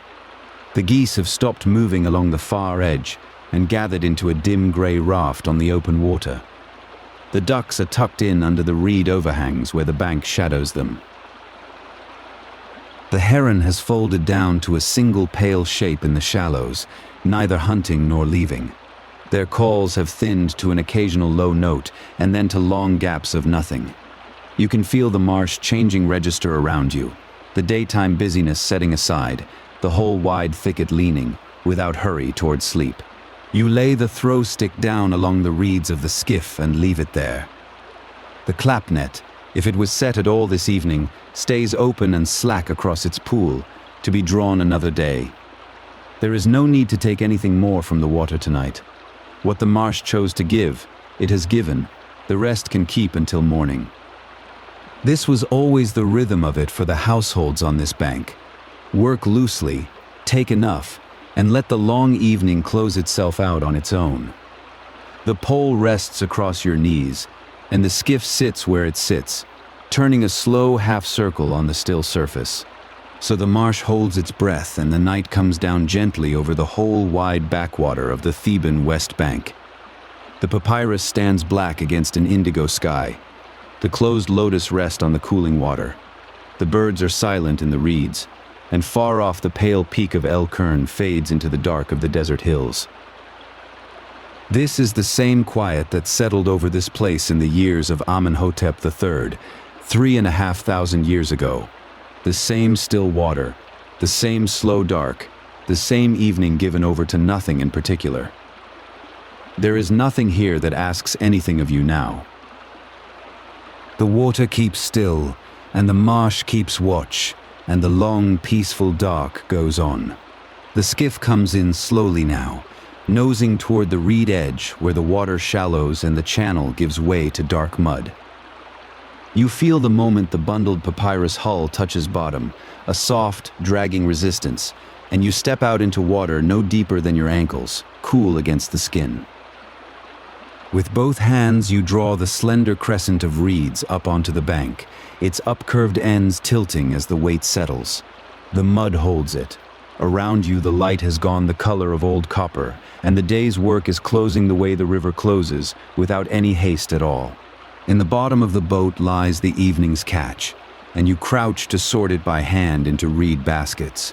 [SPEAKER 1] The geese have stopped moving along the far edge and gathered into a dim grey raft on the open water. The ducks are tucked in under the reed overhangs where the bank shadows them. The heron has folded down to a single pale shape in the shallows, neither hunting nor leaving. Their calls have thinned to an occasional low note and then to long gaps of nothing. You can feel the marsh changing register around you, the daytime busyness setting aside, the whole wide thicket leaning, without hurry, toward sleep. You lay the throw stick down along the reeds of the skiff and leave it there. The clap net, if it was set at all this evening, stays open and slack across its pool, to be drawn another day. There is no need to take anything more from the water tonight. What the marsh chose to give, it has given. The rest can keep until morning. This was always the rhythm of it for the households on this bank. Work loosely, take enough, and let the long evening close itself out on its own. The pole rests across your knees, and the skiff sits where it sits, turning a slow half-circle on the still surface. So the marsh holds its breath and the night comes down gently over the whole wide backwater of the Theban west bank. The papyrus stands black against an indigo sky. The closed lotus rest on the cooling water. The birds are silent in the reeds, and far off the pale peak of El Kern fades into the dark of the desert hills. This is the same quiet that settled over this place in the years of Amenhotep III, 3,500 years ago. The same still water, the same slow dark, the same evening given over to nothing in particular. There is nothing here that asks anything of you now. The water keeps still, and the marsh keeps watch, and the long, peaceful dark goes on. The skiff comes in slowly now, nosing toward the reed edge where the water shallows and the channel gives way to dark mud. You feel the moment the bundled papyrus hull touches bottom, a soft, dragging resistance, and you step out into water no deeper than your ankles, cool against the skin. With both hands you draw the slender crescent of reeds up onto the bank, its upcurved ends tilting as the weight settles. The mud holds it. Around you the light has gone the color of old copper, and the day's work is closing the way the river closes, without any haste at all. In the bottom of the boat lies the evening's catch, and you crouch to sort it by hand into reed baskets.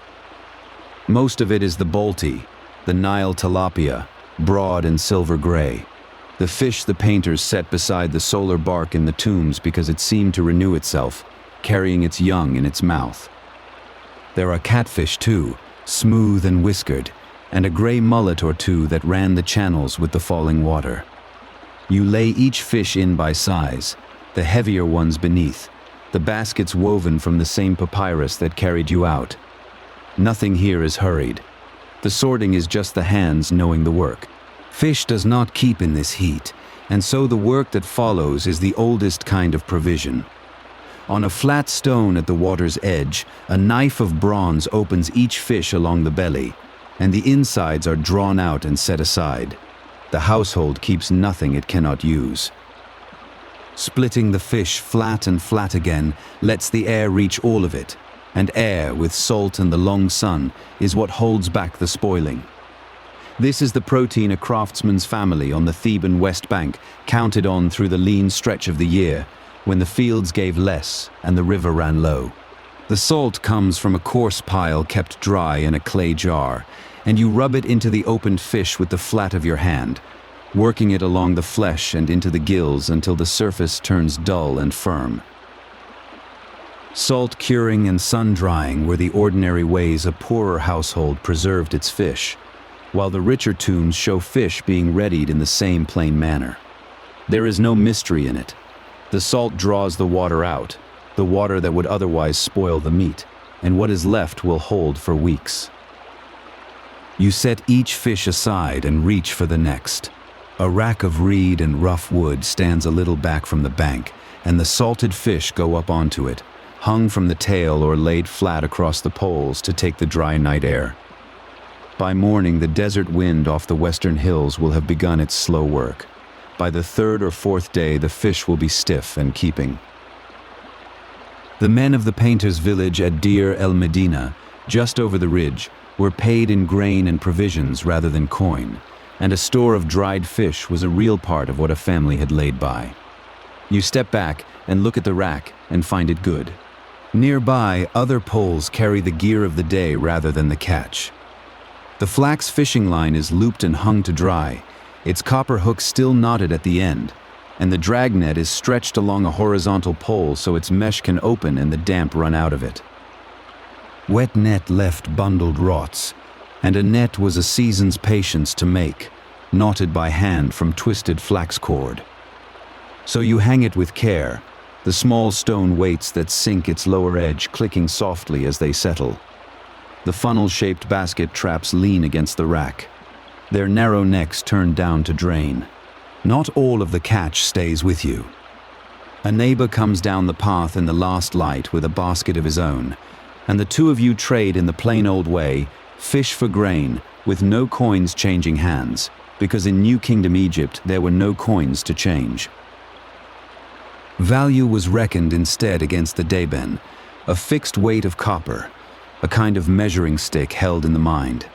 [SPEAKER 1] Most of it is the bolty, the Nile tilapia, broad and silver gray. The fish the painters set beside the solar bark in the tombs because it seemed to renew itself, carrying its young in its mouth. There are catfish too, smooth and whiskered, and a gray mullet or two that ran the channels with the falling water. You lay each fish in by size, the heavier ones beneath, the baskets woven from the same papyrus that carried you out. Nothing here is hurried. The sorting is just the hands knowing the work. Fish does not keep in this heat, and so the work that follows is the oldest kind of provision. On a flat stone at the water's edge, a knife of bronze opens each fish along the belly, and the insides are drawn out and set aside. The household keeps nothing it cannot use. Splitting the fish flat and flat again lets the air reach all of it, and air with salt and the long sun is what holds back the spoiling. This is the protein a craftsman's family on the Theban west bank counted on through the lean stretch of the year, when the fields gave less and the river ran low. The salt comes from a coarse pile kept dry in a clay jar, and you rub it into the opened fish with the flat of your hand, working it along the flesh and into the gills until the surface turns dull and firm. Salt curing and sun drying were the ordinary ways a poorer household preserved its fish, while the richer tombs show fish being readied in the same plain manner. There is no mystery in it. The salt draws the water out, the water that would otherwise spoil the meat, and what is left will hold for weeks. You set each fish aside and reach for the next. A rack of reed and rough wood stands a little back from the bank, and the salted fish go up onto it, hung from the tail or laid flat across the poles to take the dry night air. By morning, the desert wind off the western hills will have begun its slow work. By the third or fourth day, the fish will be stiff and keeping. The men of the painter's village at Deir el Medina, just over the ridge, were paid in grain and provisions rather than coin, and a store of dried fish was a real part of what a family had laid by. You step back and look at the rack and find it good. Nearby, other poles carry the gear of the day rather than the catch. The flax fishing line is looped and hung to dry, its copper hook still knotted at the end, and the dragnet is stretched along a horizontal pole so its mesh can open and the damp run out of it. Wet net left bundled rots, and a net was a season's patience to make, knotted by hand from twisted flax cord. So you hang it with care, the small stone weights that sink its lower edge clicking softly as they settle. The funnel-shaped basket traps lean against the rack, their narrow necks turned down to drain. Not all of the catch stays with you. A neighbor comes down the path in the last light with a basket of his own, and the two of you trade in the plain old way, fish for grain, with no coins changing hands, because in New Kingdom Egypt there were no coins to change. Value was reckoned instead against the deben, a fixed weight of copper, a kind of measuring stick held in the mind.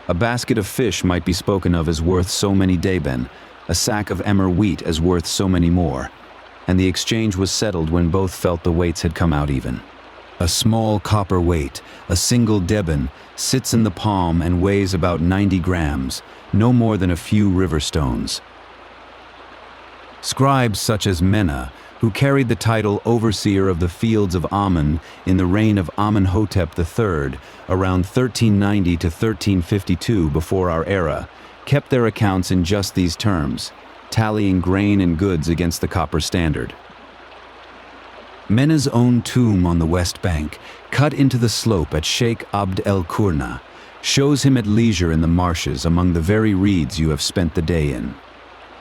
[SPEAKER 1] A basket of fish might be spoken of as worth so many deben, a sack of emmer wheat as worth so many more, and the exchange was settled when both felt the weights had come out even. A small copper weight, a single deben, sits in the palm and weighs about 90 grams, no more than a few river stones. Scribes such as Menna, who carried the title overseer of the fields of Amun in the reign of Amenhotep III, around 1390 to 1352 before our era, kept their accounts in just these terms, tallying grain and goods against the copper standard. Menna's own tomb on the west bank, cut into the slope at Sheikh Abd el-Qurna, shows him at leisure in the marshes among the very reeds you have spent the day in.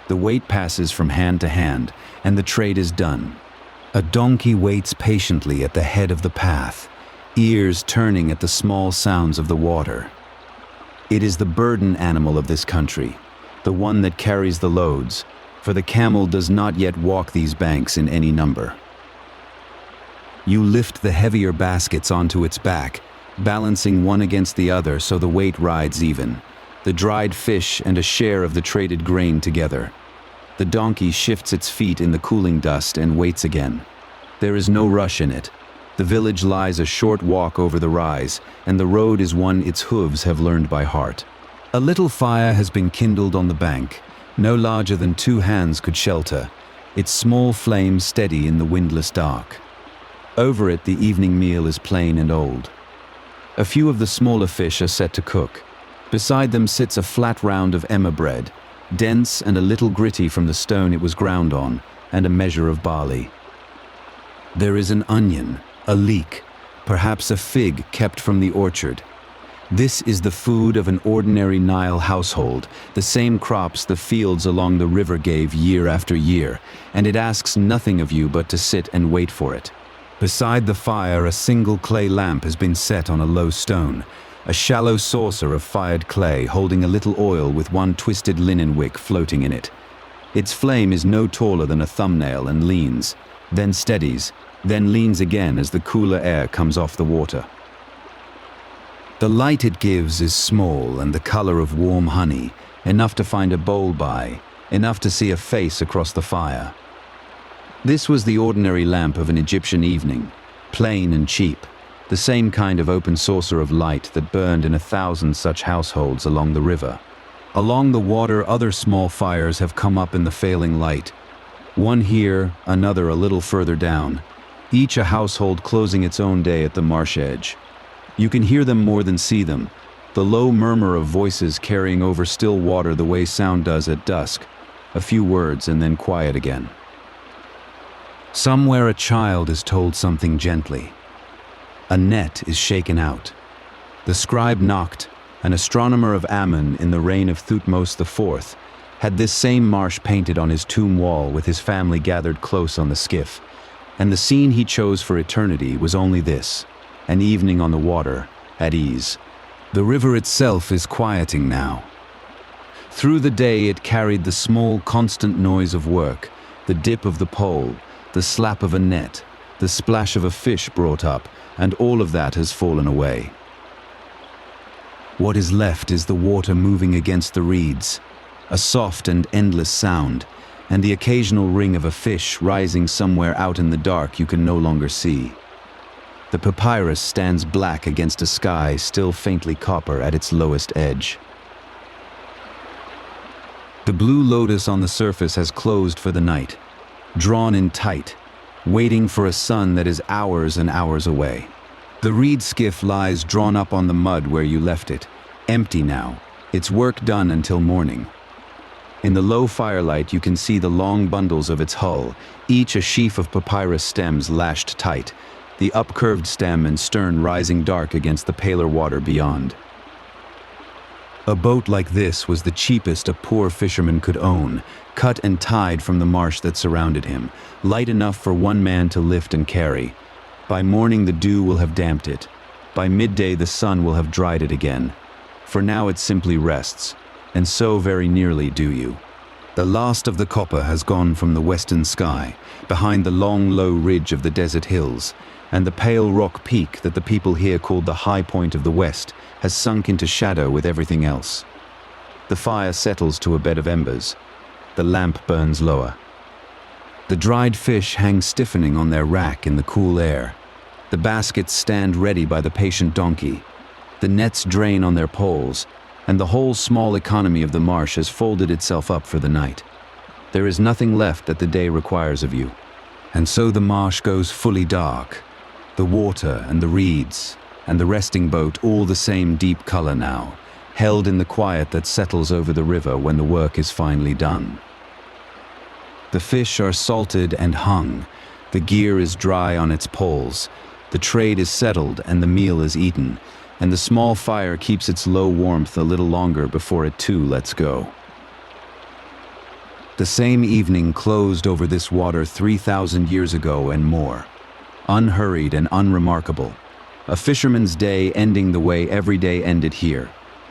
[SPEAKER 1] The weight passes from hand to hand, and the trade is done. A donkey waits patiently at the head of the path, ears turning at the small sounds of the water. It is the burden animal of this country, the one that carries the loads, for the camel does not yet walk these banks in any number. You lift the heavier baskets onto its back, balancing one against the other so the weight rides even, the dried fish and a share of the traded grain together. The donkey shifts its feet in the cooling dust and waits again. There is no rush in it. The village lies a short walk over the rise, and the road is one its hooves have learned by heart. A little fire has been kindled on the bank, no larger than 2 hands could shelter, its small flame steady in the windless dark. Over it the evening meal is plain and old. A few of the smaller fish are set to cook. Beside them sits a flat round of emmer bread, dense and a little gritty from the stone it was ground on, and a measure of barley. There is an onion, a leek, perhaps a fig kept from the orchard. This is the food of an ordinary Nile household, the same crops the fields along the river gave year after year, and it asks nothing of you but to sit and wait for it. Beside the fire, a single clay lamp has been set on a low stone, a shallow saucer of fired clay holding a little oil with one twisted linen wick floating in it. Its flame is no taller than a thumbnail and leans, then steadies, then leans again as the cooler air comes off the water. The light it gives is small and the color of warm honey, enough to find a bowl by, enough to see a face across the fire. This was the ordinary lamp of an Egyptian evening, plain and cheap, the same kind of open saucer of light that burned in 1,000 such households along the river. Along the water, other small fires have come up in the failing light. One here, another a little further down, each a household closing its own day at the marsh edge. You can hear them more than see them, the low murmur of voices carrying over still water the way sound does at dusk, a few words and then quiet again. Somewhere a child is told something gently. A net is shaken out. The scribe Noct, an astronomer of Amun in the reign of Thutmose IV, had this same marsh painted on his tomb wall with his family gathered close on the skiff, and the scene he chose for eternity was only this, an evening on the water, at ease. The river itself is quieting now. Through the day it carried the small, constant noise of work, the dip of the pole, the slap of a net, the splash of a fish brought up, and all of that has fallen away. What is left is the water moving against the reeds, a soft and endless sound, and the occasional ring of a fish rising somewhere out in the dark you can no longer see. The papyrus stands black against a sky still faintly copper at its lowest edge. The blue lotus on the surface has closed for the night, drawn in tight, waiting for a sun that is hours and hours away. The reed skiff lies drawn up on the mud where you left it, empty now, its work done until morning. In the low firelight you can see the long bundles of its hull, each a sheaf of papyrus stems lashed tight, the upcurved stem and stern rising dark against the paler water beyond. A boat like this was the cheapest a poor fisherman could own, cut and tied from the marsh that surrounded him, light enough for one man to lift and carry. By morning the dew will have damped it. By midday the sun will have dried it again. For now it simply rests, and so very nearly do you. The last of the copper has gone from the western sky, behind the long low ridge of the desert hills, and the pale rock peak that the people here called the high point of the west has sunk into shadow with everything else. The fire settles to a bed of embers. The lamp burns lower. The dried fish hang stiffening on their rack in the cool air. The baskets stand ready by the patient donkey. The nets drain on their poles, and the whole small economy of the marsh has folded itself up for the night. There is nothing left that the day requires of you. And so the marsh goes fully dark. The water and the reeds and the resting boat all the same deep color now, held in the quiet that settles over the river when the work is finally done. The fish are salted and hung, the gear is dry on its poles, the trade is settled and the meal is eaten, and the small fire keeps its low warmth a little longer before it too lets go. The same evening closed over this water 3,000 years ago and more. Unhurried and unremarkable, a fisherman's day ending the way every day ended here,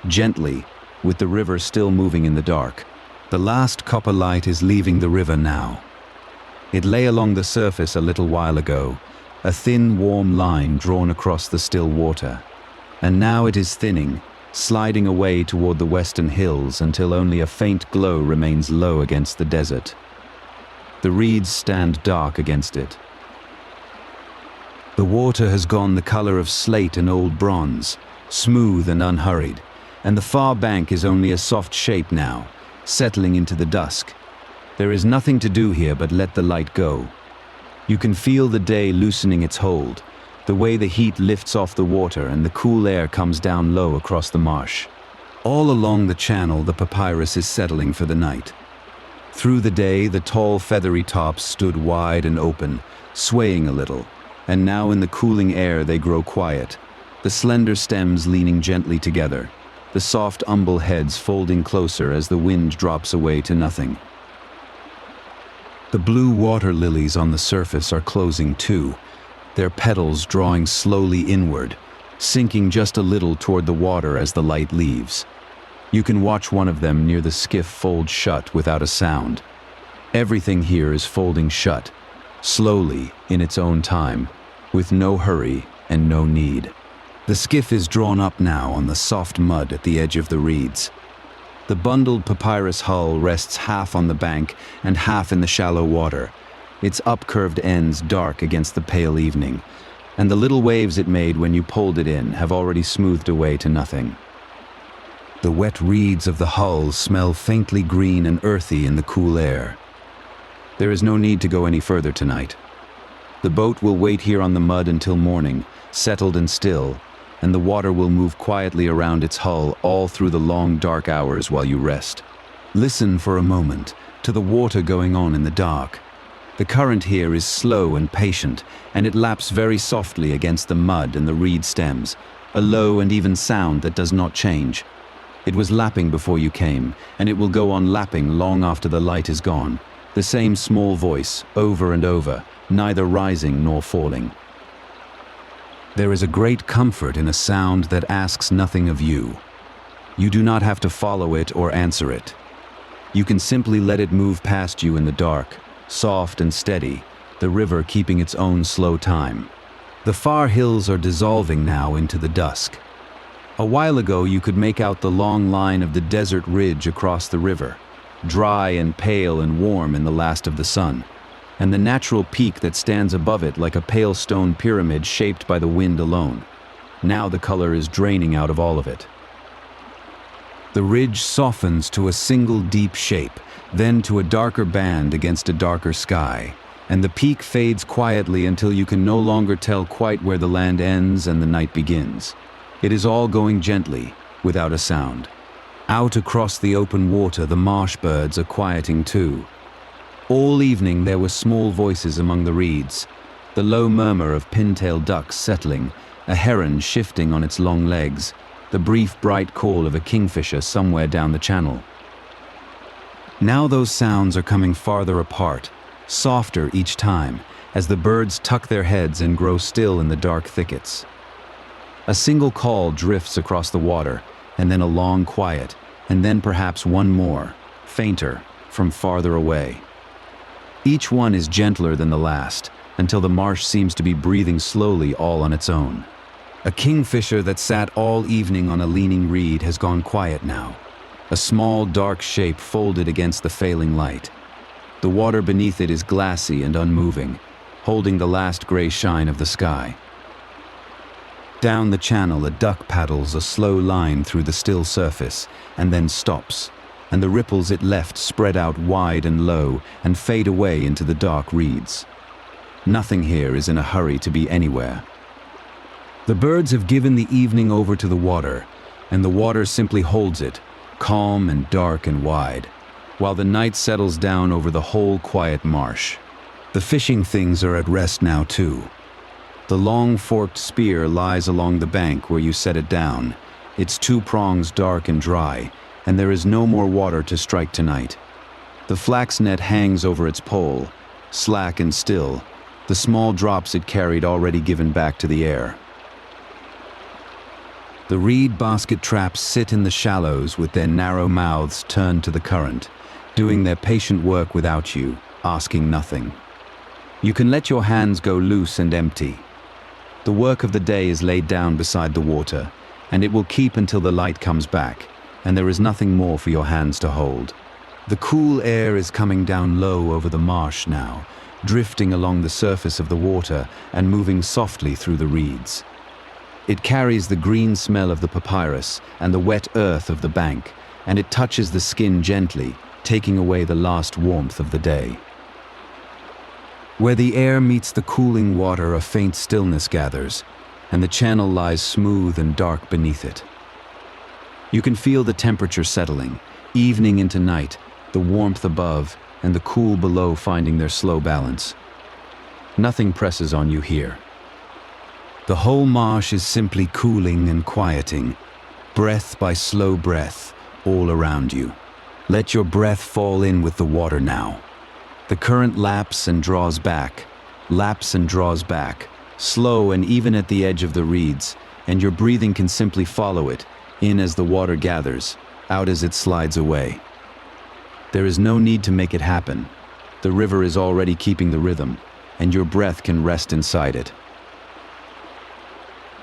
[SPEAKER 1] gently, with the river still moving in the dark. The last copper light is leaving the river now. It lay along the surface a little while ago, a thin, warm line drawn across the still water, and now it is thinning, sliding away toward the western hills until only a faint glow remains low against the desert. The reeds stand dark against it. The water has gone the color of slate and old bronze, smooth and unhurried, and the far bank is only a soft shape now, settling into the dusk. There is nothing to do here but let the light go. You can feel the day loosening its hold, the way the heat lifts off the water and the cool air comes down low across the marsh. All along the channel the papyrus is settling for the night. Through the day the tall feathery tops stood wide and open, swaying a little, and now in the cooling air they grow quiet, the slender stems leaning gently together, the soft umbel heads folding closer as the wind drops away to nothing. The blue water lilies on the surface are closing too, their petals drawing slowly inward, sinking just a little toward the water as the light leaves. You can watch one of them near the skiff fold shut without a sound. Everything here is folding shut, slowly, in its own time, with no hurry and no need. The skiff is drawn up now on the soft mud at the edge of the reeds. The bundled papyrus hull rests half on the bank and half in the shallow water, its upcurved ends dark against the pale evening, and the little waves it made when you pulled it in have already smoothed away to nothing. The wet reeds of the hull smell faintly green and earthy in the cool air. There is no need to go any further tonight. The boat will wait here on the mud until morning, settled and still, and the water will move quietly around its hull all through the long dark hours while you rest. Listen for a moment to the water going on in the dark. The current here is slow and patient, and it laps very softly against the mud and the reed stems, a low and even sound that does not change. It was lapping before you came, and it will go on lapping long after the light is gone. The same small voice, over and over, neither rising nor falling. There is a great comfort in a sound that asks nothing of you. You do not have to follow it or answer it. You can simply let it move past you in the dark, soft and steady, the river keeping its own slow time. The far hills are dissolving now into the dusk. A while ago you could make out the long line of the desert ridge across the river, dry and pale and warm in the last of the sun, and the natural peak that stands above it like a pale stone pyramid shaped by the wind alone. Now the color is draining out of all of it. The ridge softens to a single deep shape, then to a darker band against a darker sky, and the peak fades quietly until you can no longer tell quite where the land ends and the night begins. It is all going gently, without a sound. Out across the open water, the marsh birds are quieting too. All evening there were small voices among the reeds, the low murmur of pintail ducks settling, a heron shifting on its long legs, the brief bright call of a kingfisher somewhere down the channel. Now those sounds are coming farther apart, softer each time, as the birds tuck their heads and grow still in the dark thickets. A single call drifts across the water, and then a long quiet, and then perhaps one more, fainter, from farther away. Each one is gentler than the last, until the marsh seems to be breathing slowly all on its own. A kingfisher that sat all evening on a leaning reed has gone quiet now, a small dark shape folded against the failing light. The water beneath it is glassy and unmoving, holding the last gray shine of the sky. Down the channel, a duck paddles a slow line through the still surface, and then stops, and the ripples it left spread out wide and low and fade away into the dark reeds. Nothing here is in a hurry to be anywhere. The birds have given the evening over to the water, and the water simply holds it, calm and dark and wide, while the night settles down over the whole quiet marsh. The fishing things are at rest now too. The long forked spear lies along the bank where you set it down, its two prongs dark and dry, and there is no more water to strike tonight. The flax net hangs over its pole, slack and still, the small drops it carried already given back to the air. The reed basket traps sit in the shallows with their narrow mouths turned to the current, doing their patient work without you, asking nothing. You can let your hands go loose and empty. The work of the day is laid down beside the water, and it will keep until the light comes back, and there is nothing more for your hands to hold. The cool air is coming down low over the marsh now, drifting along the surface of the water and moving softly through the reeds. It carries the green smell of the papyrus and the wet earth of the bank, and it touches the skin gently, taking away the last warmth of the day. Where the air meets the cooling water, a faint stillness gathers, and the channel lies smooth and dark beneath it. You can feel the temperature settling, evening into night, the warmth above and the cool below finding their slow balance. Nothing presses on you here. The whole marsh is simply cooling and quieting, breath by slow breath, all around you. Let your breath fall in with the water now. The current laps and draws back, slow and even at the edge of the reeds, and your breathing can simply follow it, in as the water gathers, out as it slides away. There is no need to make it happen. The river is already keeping the rhythm, and your breath can rest inside it.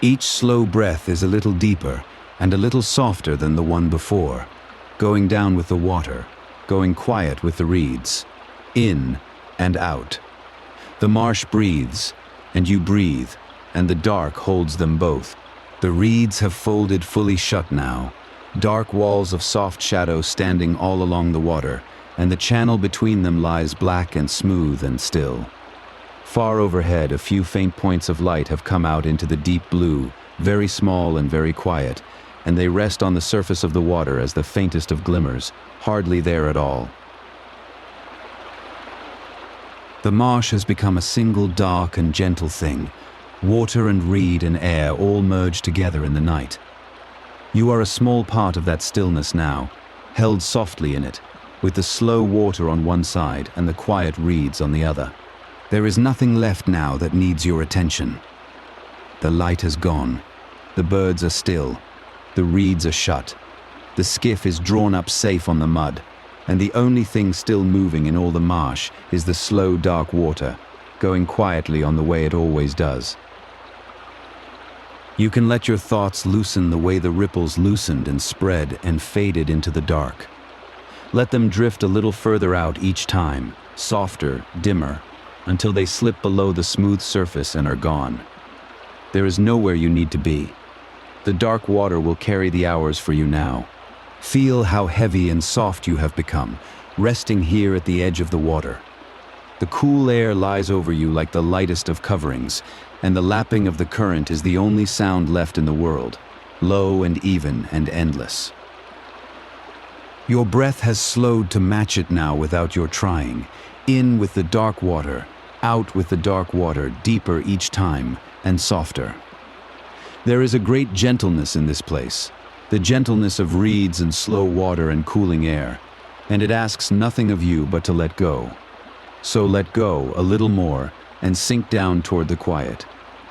[SPEAKER 1] Each slow breath is a little deeper and a little softer than the one before, going down with the water, going quiet with the reeds. In and out. The marsh breathes, and you breathe, and the dark holds them both. The reeds have folded fully shut now, dark walls of soft shadow standing all along the water, and the channel between them lies black and smooth and still. Far overhead, a few faint points of light have come out into the deep blue, very small and very quiet, and they rest on the surface of the water as the faintest of glimmers, hardly there at all. The marsh has become a single dark and gentle thing, water and reed and air all merged together in the night. You are a small part of that stillness now, held softly in it, with the slow water on one side and the quiet reeds on the other. There is nothing left now that needs your attention. The light has gone. The birds are still. The reeds are shut. The skiff is drawn up safe on the mud, and the only thing still moving in all the marsh is the slow, dark water, going quietly on the way it always does. You can let your thoughts loosen the way the ripples loosened and spread and faded into the dark. Let them drift a little further out each time, softer, dimmer, until they slip below the smooth surface and are gone. There is nowhere you need to be. The dark water will carry the hours for you now. Feel how heavy and soft you have become, resting here at the edge of the water. The cool air lies over you like the lightest of coverings, and the lapping of the current is the only sound left in the world, low and even and endless. Your breath has slowed to match it now without your trying. In with the dark water, out with the dark water, deeper each time and softer. There is a great gentleness in this place, the gentleness of reeds and slow water and cooling air, and it asks nothing of you but to let go. So let go a little more and sink down toward the quiet.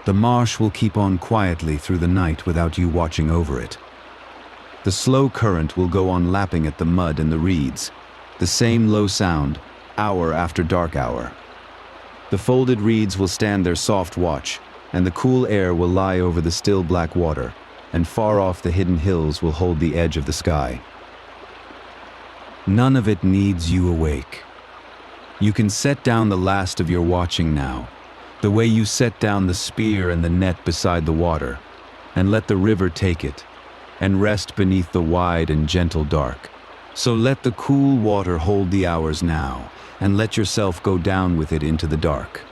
[SPEAKER 1] The marsh will keep on quietly through the night without you watching over it. The slow current will go on lapping at the mud and the reeds, the same low sound, hour after dark hour. The folded reeds will stand their soft watch, and the cool air will lie over the still black water, and far off the hidden hills will hold the edge of the sky. None of it needs you awake. You can set down the last of your watching now, the way you set down the spear and the net beside the water, and let the river take it, and rest beneath the wide and gentle dark. So let the cool water hold the hours now, and let yourself go down with it into the dark.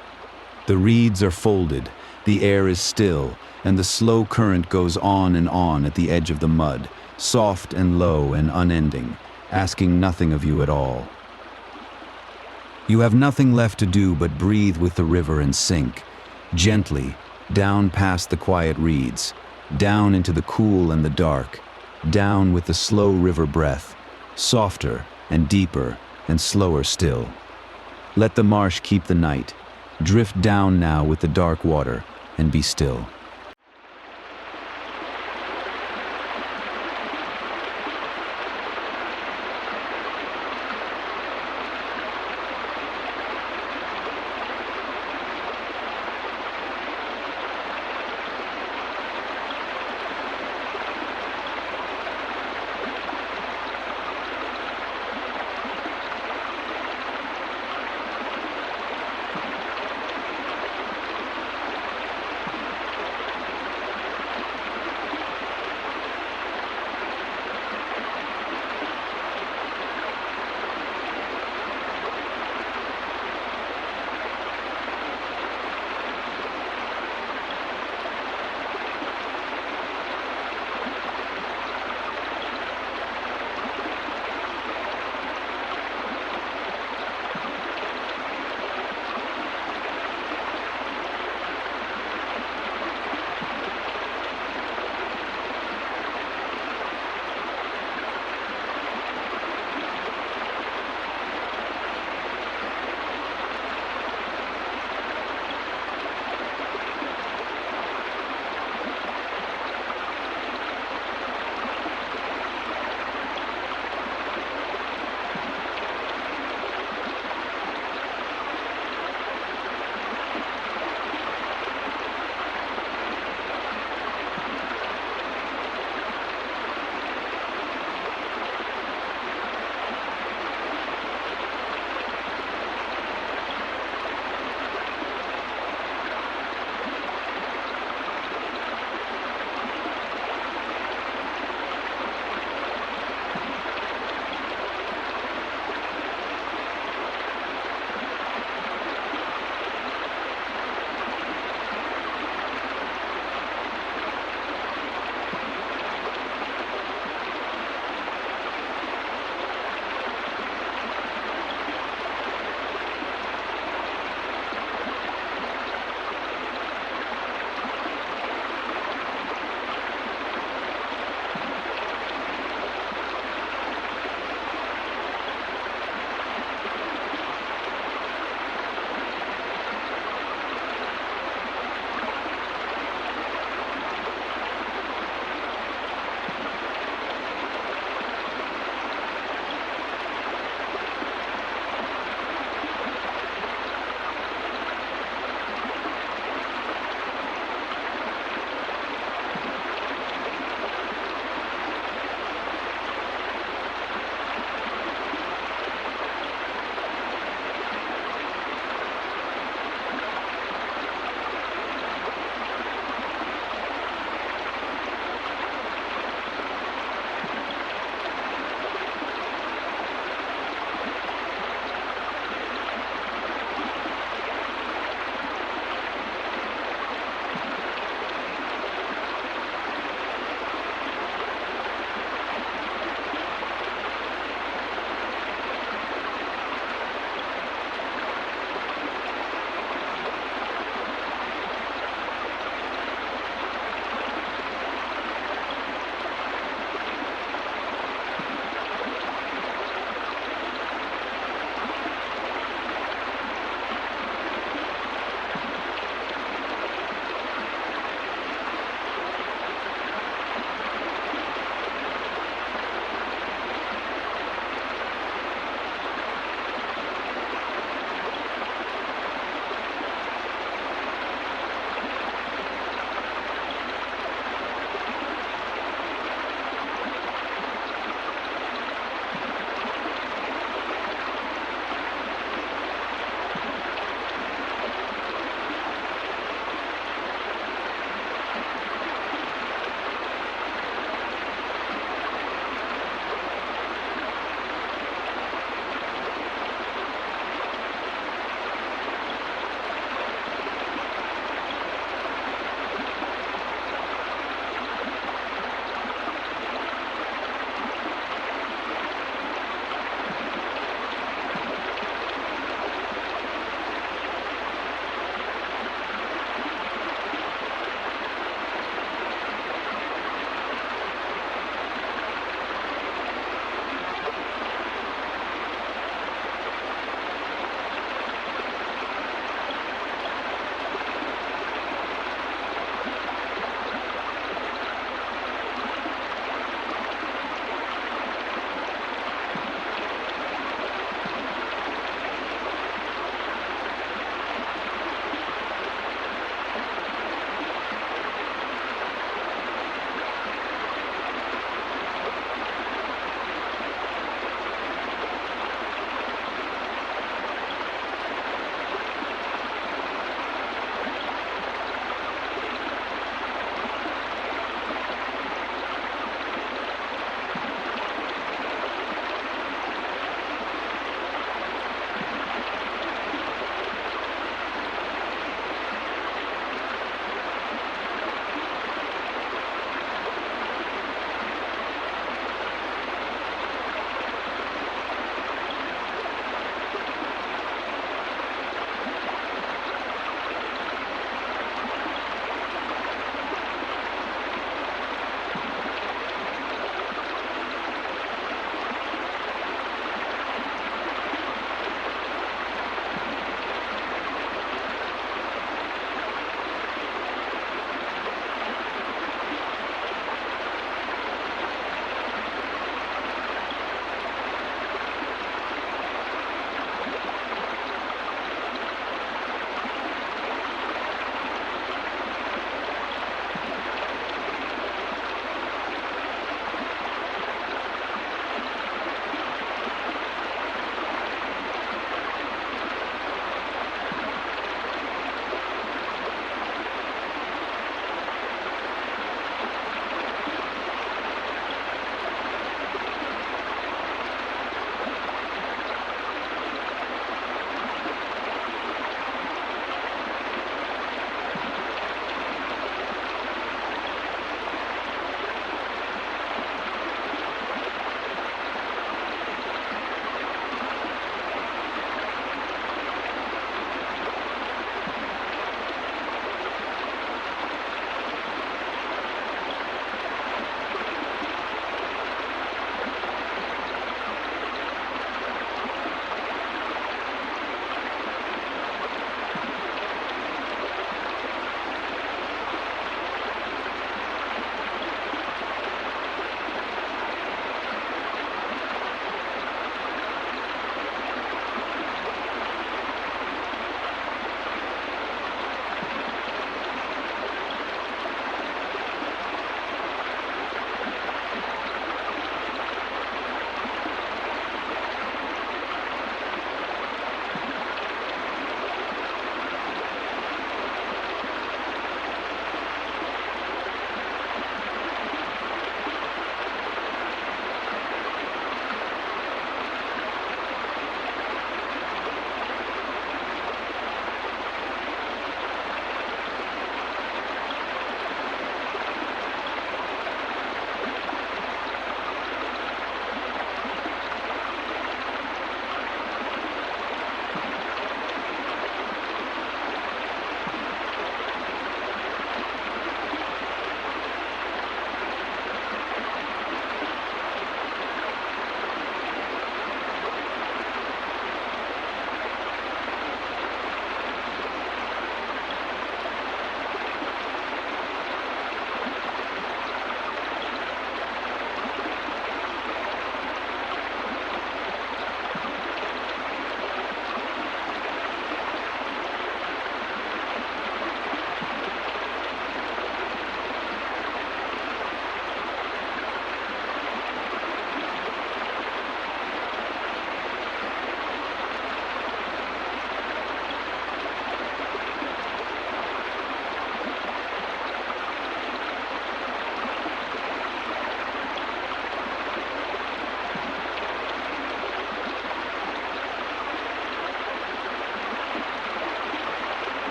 [SPEAKER 1] The reeds are folded, the air is still, and the slow current goes on and on at the edge of the mud, soft and low and unending, asking nothing of you at all. You have nothing left to do but breathe with the river and sink, gently, down past the quiet reeds, down into the cool and the dark, down with the slow river breath, softer and deeper and slower still. Let the marsh keep the night. Drift down now with the dark water and be still.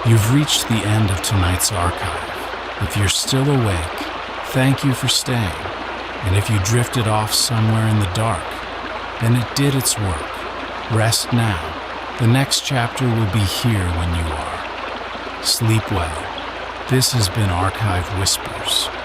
[SPEAKER 2] You've reached the end of tonight's archive. If you're still awake, thank you for staying. And if you drifted off somewhere in the dark, then it did its work. Rest now. The next chapter will be here when you are. Sleep well. This has been Archive Whispers.